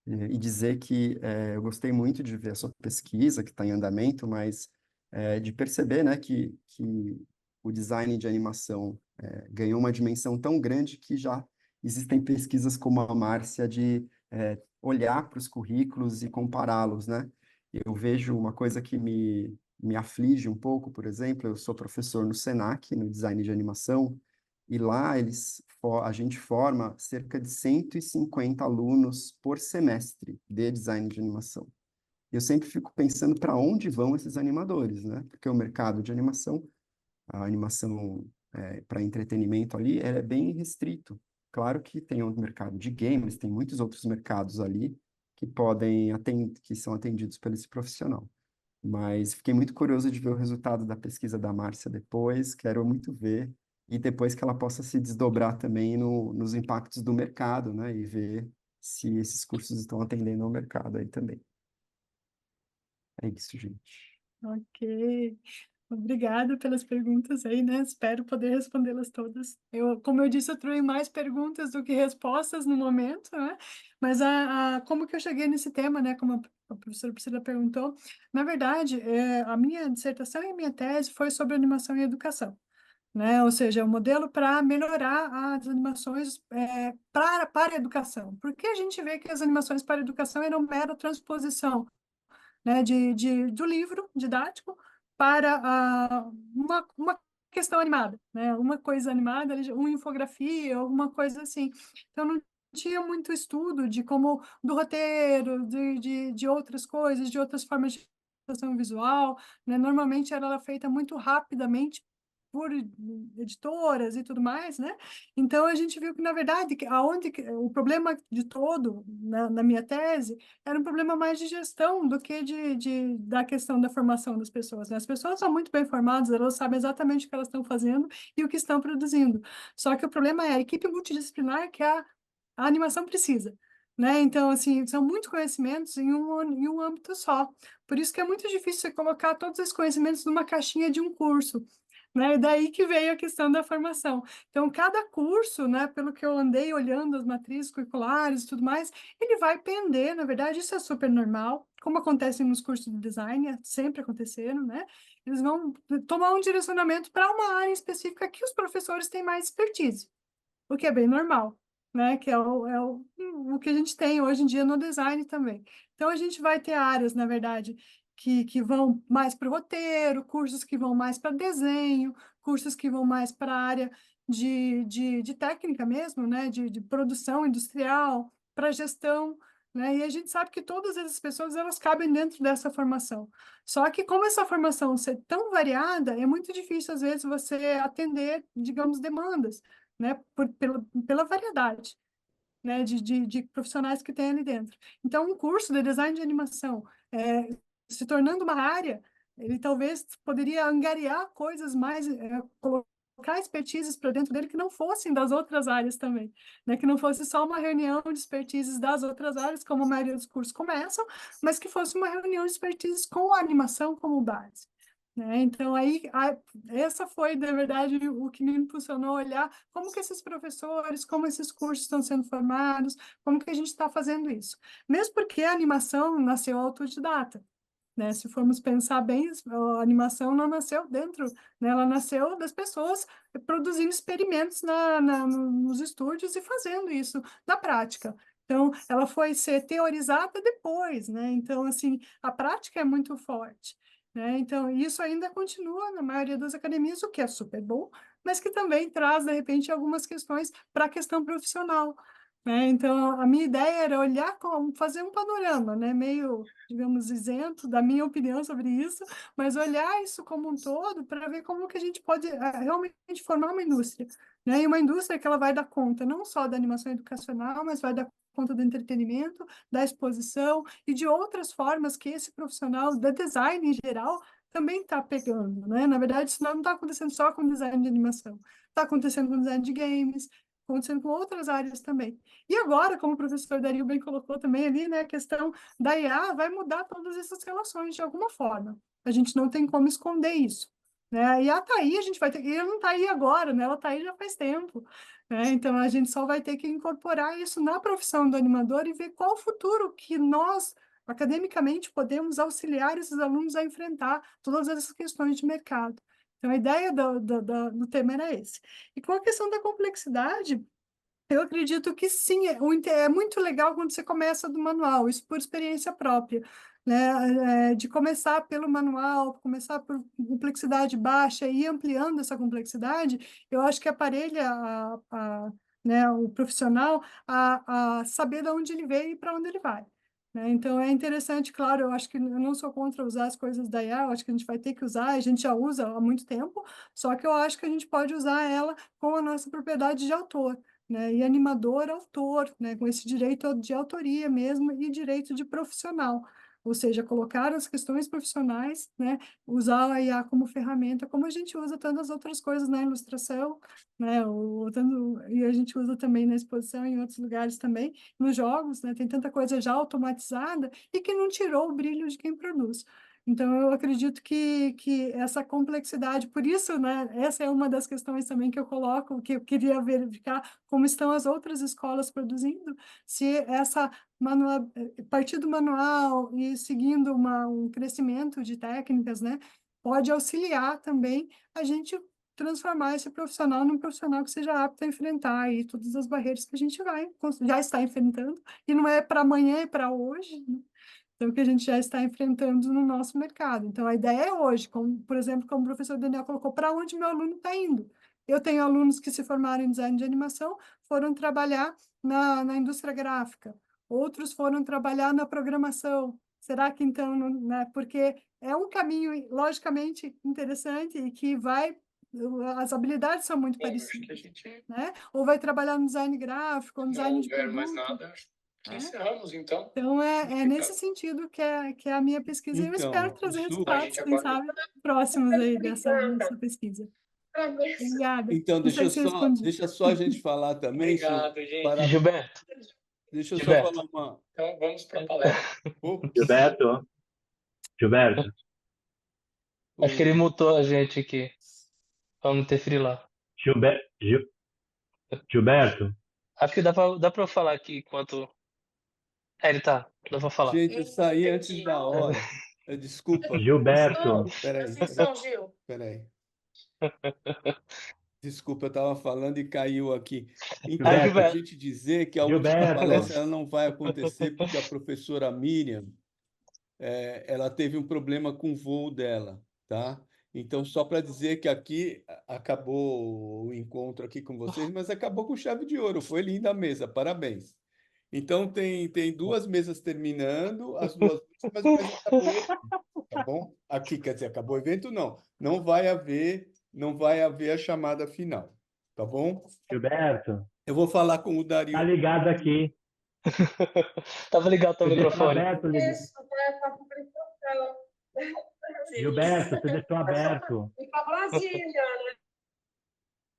e dizer que eu gostei muito de ver a sua pesquisa, que está em andamento, mas de perceber, né, que o design de animação ganhou uma dimensão tão grande que já existem pesquisas como a Márcia de olhar para os currículos e compará-los, né? Eu vejo uma coisa que me aflige um pouco, por exemplo, eu sou professor no Senac, no design de animação, e lá a gente forma cerca de 150 alunos por semestre de design de animação. Eu sempre fico pensando para onde vão esses animadores, né? Porque o mercado de animação, a animação para entretenimento ali, é bem restrito. Claro que tem o mercado de games, tem muitos outros mercados ali que são atendidos por esse profissional. Mas fiquei muito curioso de ver o resultado da pesquisa da Márcia depois, quero muito ver, e depois que ela possa se desdobrar também nos impactos do mercado, né? E ver se esses cursos estão atendendo ao mercado aí também. É isso, gente. Ok. Obrigada pelas perguntas aí, né? Espero poder respondê-las todas. Como eu disse, eu trouxe mais perguntas do que respostas no momento, né? Mas como que eu cheguei nesse tema, né? Como a professora Priscila perguntou, na verdade, a minha dissertação e a minha tese foi sobre animação e educação, né? Ou seja, o modelo para melhorar as animações para a educação. Porque a gente vê que as animações para a educação eram mera transposição, né, do livro didático para uma questão animada, né, uma coisa animada, uma infografia, alguma coisa assim. Então, não tinha muito estudo de como, do roteiro, de outras coisas, de outras formas de representação visual, né? Normalmente ela feita muito rapidamente por editoras e tudo mais, né? Então a gente viu que, na verdade, o problema de todo na minha tese era um problema mais de gestão do que da questão da formação das pessoas, né? As pessoas são muito bem formadas, elas sabem exatamente o que elas estão fazendo e o que estão produzindo. Só que o problema é a equipe multidisciplinar que a animação precisa, né? Então, assim, são muitos conhecimentos em um âmbito só. Por isso que é muito difícil você colocar todos esses conhecimentos numa caixinha de um curso, né? E daí que veio a questão da formação. Então, cada curso, né, pelo que eu andei olhando as matrizes curriculares e tudo mais, ele vai pender, na verdade, isso é super normal, como acontece nos cursos de design, sempre aconteceram, né? Eles vão tomar um direcionamento para uma área específica que os professores têm mais expertise, o que é bem normal, né? Que o que a gente tem hoje em dia no design também. Então, a gente vai ter áreas, na verdade, que vão mais para o roteiro, cursos que vão mais para desenho, cursos que vão mais para a área de técnica mesmo, né? De produção industrial, para gestão, né? E a gente sabe que todas essas pessoas, elas cabem dentro dessa formação. Só que como essa formação ser tão variada, é muito difícil, às vezes, você atender, digamos, demandas, né, pela variedade, né, de profissionais que tem ali dentro. Então, um curso de design de animação, se tornando uma área, ele talvez poderia angariar coisas mais, colocar expertises para dentro dele que não fossem das outras áreas também, né, que não fosse só uma reunião de expertises das outras áreas, como a maioria dos cursos começam, mas que fosse uma reunião de expertises com a animação como base, né? Então, aí, essa foi, na verdade, o que me impulsionou a olhar como que esses professores, como esses cursos estão sendo formados, como que a gente está fazendo isso. Mesmo porque a animação nasceu autodidata, né? Se formos pensar bem, a animação não nasceu dentro, né? Ela nasceu das pessoas produzindo experimentos nos estúdios e fazendo isso na prática. Então, ela foi ser teorizada depois, né? Então, assim, a prática é muito forte. né? Então, isso ainda continua na maioria das academias, o que é super bom, mas que também traz, de repente, algumas questões para a questão profissional, né? Então, a minha ideia era olhar como fazer um panorama, né? Meio, digamos, isento da minha opinião sobre isso, mas olhar isso como um todo para ver como que a gente pode realmente formar uma indústria, né? E uma indústria que ela vai dar conta não só da animação educacional, mas vai dar conta do entretenimento, da exposição e de outras formas que esse profissional da design em geral também está pegando, né? Na verdade, isso não está acontecendo só com design de animação, está acontecendo com design de games, acontecendo com outras áreas também. E agora, como o professor Dario bem colocou também ali, né, a questão da IA vai mudar todas essas relações de alguma forma. A gente não tem como esconder isso. Né? A IA está aí, a gente vai ter que. E ela não está aí agora, né? Ela está aí já faz tempo. Né? Então, a gente só vai ter que incorporar isso na profissão do animador e ver qual o futuro que nós, academicamente, podemos auxiliar esses alunos a enfrentar todas essas questões de mercado. Então, a ideia do tema era esse. E com a questão da complexidade, eu acredito que sim, é muito legal quando você começa do manual, isso por experiência própria, né? De começar pelo manual, começar por complexidade baixa e ir ampliando essa complexidade, eu acho que aparelha né, o profissional a saber de onde ele veio e para onde ele vai. Né? Então, é interessante, claro, eu acho que eu não sou contra usar as coisas da IA, eu acho que a gente vai ter que usar, a gente já usa há muito tempo, só que eu acho que a gente pode usar ela com a nossa propriedade de autor, né? E animador, autor, né? Com esse direito de autoria mesmo e direito de profissional, ou seja, colocar as questões profissionais, né? Usar a IA como ferramenta, como a gente usa tantas outras coisas na ilustração, né? E a gente usa também na exposição em outros lugares também, nos jogos, né? Tem tanta coisa já automatizada e que não tirou o brilho de quem produz. Então, eu acredito que essa complexidade, por isso, né, essa é uma das questões também que eu coloco, que eu queria verificar como estão as outras escolas produzindo, se essa partir do manual e seguindo um crescimento de técnicas, né, pode auxiliar também a gente transformar esse profissional num profissional que seja apto a enfrentar aí todas as barreiras que a gente já está enfrentando, e não é para amanhã, é para hoje, né? Então, que a gente já está enfrentando no nosso mercado. Então, a ideia é hoje, como, por exemplo, como o professor Daniel colocou, para onde meu aluno está indo. Eu tenho alunos que se formaram em design de animação, foram trabalhar na indústria gráfica, outros foram trabalhar na programação. Será que então, né, porque é um caminho, logicamente, interessante e que as habilidades são muito parecidas, né? Ou vai trabalhar no design gráfico, ou no design de produto. Encerramos, então. Então, é nesse sentido que é a minha pesquisa, e eu espero Então, trazer Ju, resultados, quem sabe, próximos aí dessa pesquisa. Obrigada. então Não sei se eu respondi. deixa só a gente falar também, Ju, Obrigado, gente. para, Gilberto, deixa eu só Gilberto. falar uma. Então, vamos para a palestra. Ops, Gilberto, Gilberto, Acho que ele mutou a gente aqui. Vamos interferir lá. Gilberto, Acho que dá pra eu falar aqui enquanto. Ele tá. Dá pra falar. gente, eu saí antes da hora. Desculpa. Gilberto, Peraí, peraí. Desculpa, eu estava falando e caiu aqui. Então, para a Gilberto, gente dizer que a última Gilberto, palestra ela não vai acontecer porque a professora Miriam, ela teve um problema com o voo dela, tá? Então, só para dizer que aqui acabou o encontro aqui com vocês, mas acabou com chave de ouro. Foi linda a mesa, parabéns. Então, tem duas mesas terminando, as duas últimas, mas acabou o evento, tá bom? Aqui, quer dizer, acabou o evento, não. Não vai haver a chamada final, tá bom? Gilberto, Eu vou falar com o tá Dario. ligado aqui. Tava ligado teu Você deixou microfone. aberto, Gilberto, você deixou aberto.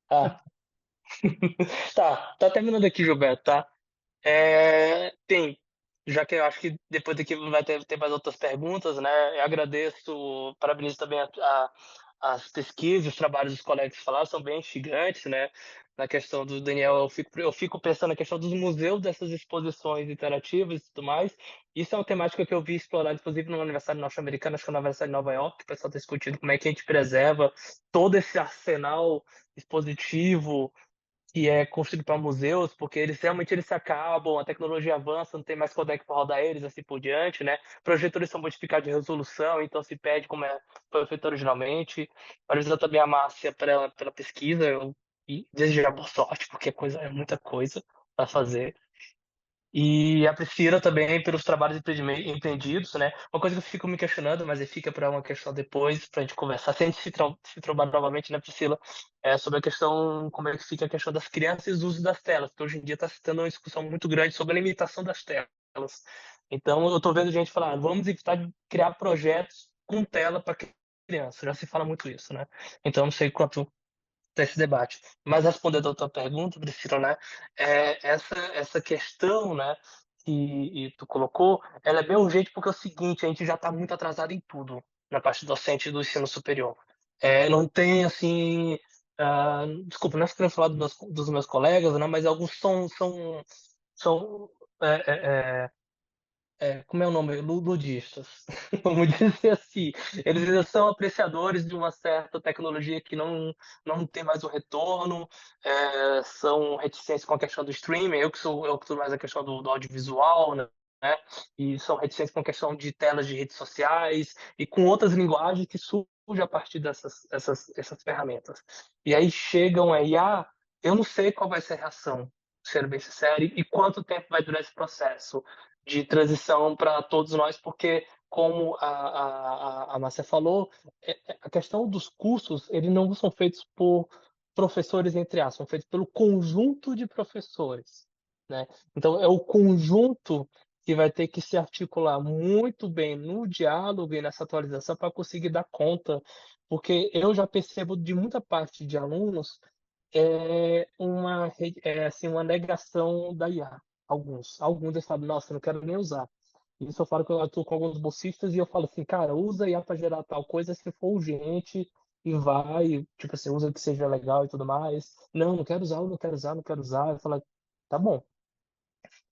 Ah. Tá terminando aqui, Gilberto, tá? Já que eu acho que depois daqui vai ter mais outras perguntas, né? Eu agradeço, parabenizo também as pesquisas, os trabalhos dos colegas que falaram, são bem instigantes, né? Na questão do Daniel, eu fico pensando na questão dos museus dessas exposições interativas e tudo mais. Isso é uma temática que eu vi explorada, inclusive, no Aniversário Norte-Americano, acho que é no Aniversário de Nova York, que o pessoal está discutindo como é que a gente preserva todo esse arsenal expositivo que é construído para museus, porque eles realmente eles se acabam, a tecnologia avança, não tem mais codec para rodar eles, assim por diante, né? Projetores são modificados de resolução, então se perde como foi feito originalmente. Parabéns também a Márcia pela pesquisa, e desejar boa sorte, porque é muita coisa para fazer. E a Priscila também pelos trabalhos empreendidos, né? Uma coisa que eu fico me questionando, mas aí fica para uma questão depois, para a gente conversar, se a gente se trombar novamente, né, Priscila, é sobre a questão, como é que fica a questão das crianças e o uso das telas, porque hoje em dia está se tendo uma discussão muito grande sobre a limitação das telas. Então, eu estou vendo gente falar, vamos evitar de criar projetos com tela para criança. Já se fala muito isso, né? Então, não sei quanto desse debate. Mas respondendo a tua pergunta, Priscila, né, essa questão, né, que tu colocou, ela é bem urgente porque é o seguinte, a gente já está muito atrasado em tudo na parte docente do ensino superior. Não tem, assim, desculpa, não é querendo falar dos meus colegas, né, mas alguns são é, é, é, como é o nome? Ludistas. Vamos dizer assim. Eles ainda são apreciadores de uma certa tecnologia que não tem mais o retorno, são reticentes com a questão do streaming, eu que sou mais a questão do audiovisual, né? E são reticentes com a questão de telas de redes sociais e com outras linguagens que surgem a partir essas ferramentas. E aí chegam aí, eu não sei qual vai ser a reação, sendo bem sincero, e quanto tempo vai durar esse processo de transição para todos nós, porque, como a Márcia falou, a questão dos cursos, eles não são feitos por professores, entre aspas, são feitos pelo conjunto de professores, né? Então, é o conjunto que vai ter que se articular muito bem no diálogo e nessa atualização para conseguir dar conta, porque eu já percebo de muita parte de alunos assim, uma negação da IA. Alguns eles falam, nossa, eu não quero nem usar. Isso eu falo que eu atuo com alguns bolsistas e eu falo assim, cara, usa IA para gerar tal coisa se for urgente e vai, tipo assim, usa que seja legal e tudo mais. Não, não quero usar, eu não quero usar, não quero usar. Eu falo, tá bom,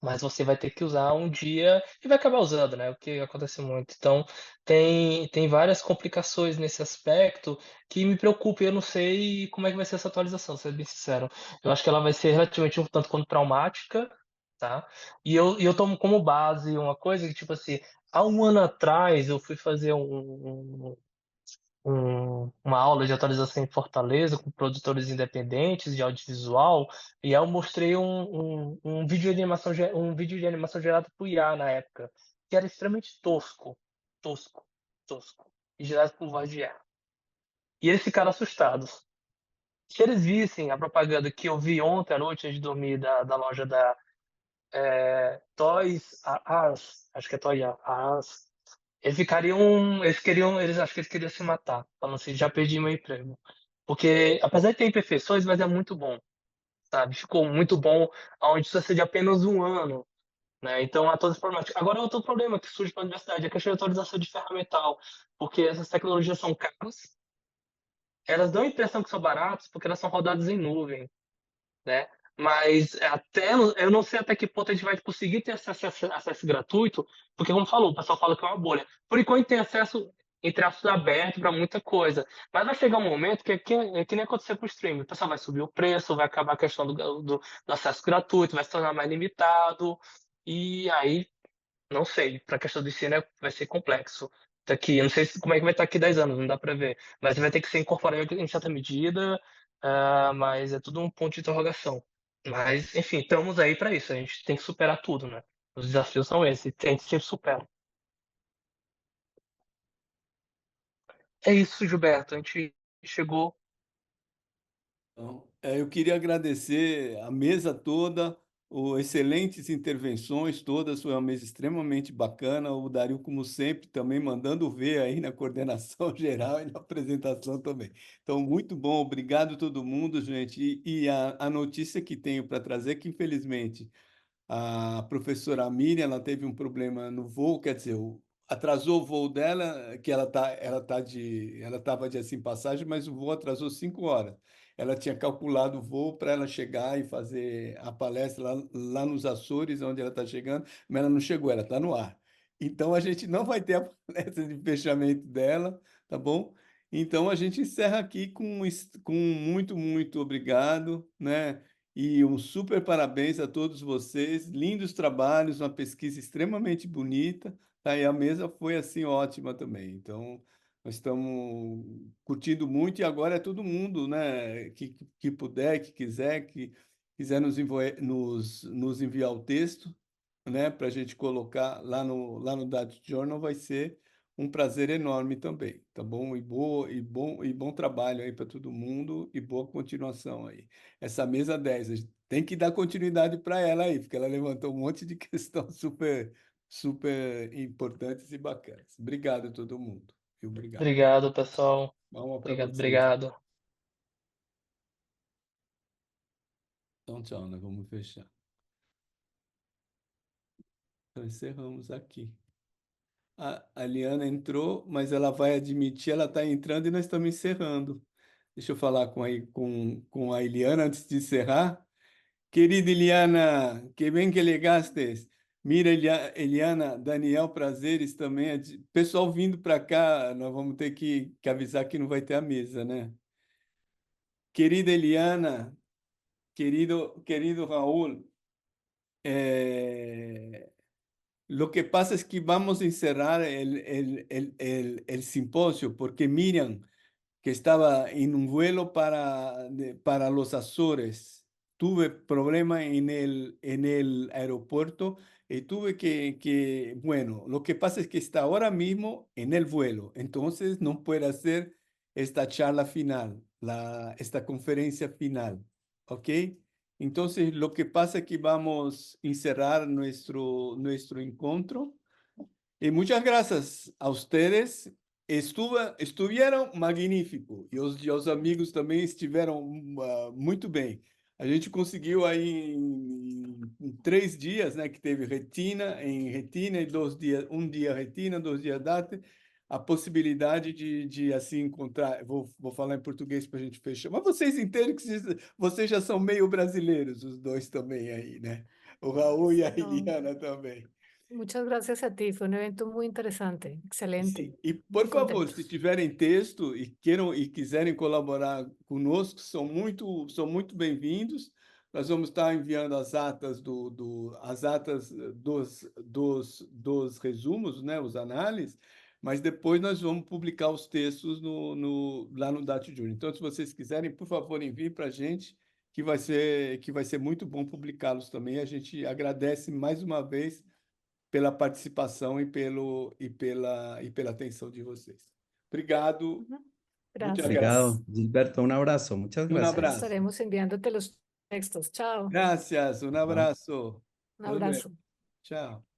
mas você vai ter que usar um dia e vai acabar usando, né? O que acontece muito. Então, tem várias complicações nesse aspecto que me preocupa. E eu não sei como é que vai ser essa atualização, sendo bem sincero. Eu acho que ela vai ser relativamente um tanto quanto traumática, tá? E eu tomo como base uma coisa que, tipo assim, há um ano atrás eu fui fazer uma aula de atualização em Fortaleza com produtores independentes de audiovisual e aí eu mostrei um vídeo de animação um vídeo de animação gerado por IA na época que era extremamente tosco tosco e gerado por voz de IA e eles ficaram assustados. Se eles vissem a propaganda que eu vi ontem à noite antes de dormir da loja da Toys R Us, acho que é Toys R Us, acho que eles queriam se matar, falando assim, já perdi meu emprego. Porque, apesar de ter imperfeições, mas é muito bom, sabe? Ficou muito bom, onde isso seja apenas um ano, né? Então, há todas as problemáticas. Agora, outro problema que surge para a universidade é a questão de atualização de ferramental, porque essas tecnologias são caras, elas dão a impressão que são baratas porque elas são rodadas em nuvem, né? Mas eu não sei até que ponto a gente vai conseguir ter acesso gratuito, porque como falou, o pessoal fala que é uma bolha. Por enquanto tem acesso entre aspas aberto para muita coisa, mas vai chegar um momento que nem aconteceu com o streaming, o pessoal vai subir o preço, vai acabar a questão do acesso gratuito, vai se tornar mais limitado e aí não sei, para a questão do ensino vai ser complexo. Daqui, eu não sei como é que vai estar aqui 10 anos, não dá para ver. Mas vai ter que ser incorporado em certa medida, mas é tudo um ponto de interrogação. Mas, enfim, estamos aí para isso. A gente tem que superar tudo, né? Os desafios são esses, e a gente sempre supera. É isso, Gilberto. A gente chegou. Então, eu queria agradecer a mesa toda, excelentes intervenções todas, foi uma mesa extremamente bacana. O Dario, como sempre, também mandando ver aí na coordenação geral e na apresentação também. Então, muito bom, obrigado a todo mundo, gente. E a notícia que tenho para trazer é que, infelizmente, a professora Miriam, ela teve um problema no voo, quer dizer, atrasou o voo dela, que ela estava de assim passagem, mas o voo atrasou 5 horas. Ela tinha calculado o voo para ela chegar e fazer a palestra lá nos Açores, onde ela está chegando, mas ela não chegou, ela está no ar. Então a gente não vai ter a palestra de fechamento dela, tá bom? Então a gente encerra aqui com muito, muito obrigado, né? E um super parabéns a todos vocês, lindos trabalhos, uma pesquisa extremamente bonita, tá? E a mesa foi assim ótima também. Então, nós estamos curtindo muito e agora é todo mundo, né, que puder, que quiser nos enviar o texto, né, para a gente colocar lá no Data Journal, vai ser um prazer enorme também, tá bom? E bom trabalho aí para todo mundo e boa continuação aí. Essa mesa 10 a gente tem que dar continuidade para ela aí, porque ela levantou um monte de questões super, super importantes e bacanas. Obrigado a todo mundo. E obrigado. Obrigado, pessoal. Vamos para Obrigado, vocês. obrigado. Então, tchau, nós vamos fechar. Então, encerramos aqui. A Liana entrou, mas ela vai admitir, ela está entrando e nós estamos encerrando. Deixa eu falar com a Eliana antes de encerrar. Querida Eliana, que bem que ligastes. Mira, Eliana, Daniel, prazeres também. Pessoal vindo para cá, nós vamos ter que avisar que não vai ter a mesa, né? Querida Eliana, querido Raúl, lo que pasa es que vamos a encerrar el simposio porque Miriam, que estaba en un vuelo para los Azores. Tuve problema en el aeropuerto y tuve bueno, lo que pasa es que está ahora mismo en el vuelo, entonces no puede hacer esta charla final, esta conferencia final, ¿ok? Entonces, lo que pasa es que vamos a encerrar nuestro encuentro. Y muchas gracias a ustedes. Estuvieron magnífico. E os amigos também estiveram muito bem. A gente conseguiu aí em 3 dias, né, que teve retina e 2 dias, um dia retina, 2 dias data, a possibilidade de assim encontrar. Vou falar em português para a gente fechar. Mas vocês entendem que vocês já são meio brasileiros, os dois também aí, né? O Raul e a No, Iliana também. muchas gracias a ti, fue un evento muy interesante, excelente. Sim. E, por Muy favor, se contentos. tiverem texto e quiserem colaborar conosco, são muito bem-vindos. Nós vamos estar enviando as atas dos resumos, né, os análises, mas depois nós vamos publicar os textos lá no Data Journal. Então, se vocês quiserem, por favor, enviem para a gente, que vai ser muito bom publicá-los também. A gente agradece mais uma vez pela participação e pela atenção de vocês. Obrigado. Ujú. Muchas Gracias. gracias. Obrigado, Gilberto. Un abrazo. Muchas Un gracias. abrazo. Estaremos enviándote los textos. Chao. Gracias. Un abrazo. Un Nos vemos. abrazo. Chao.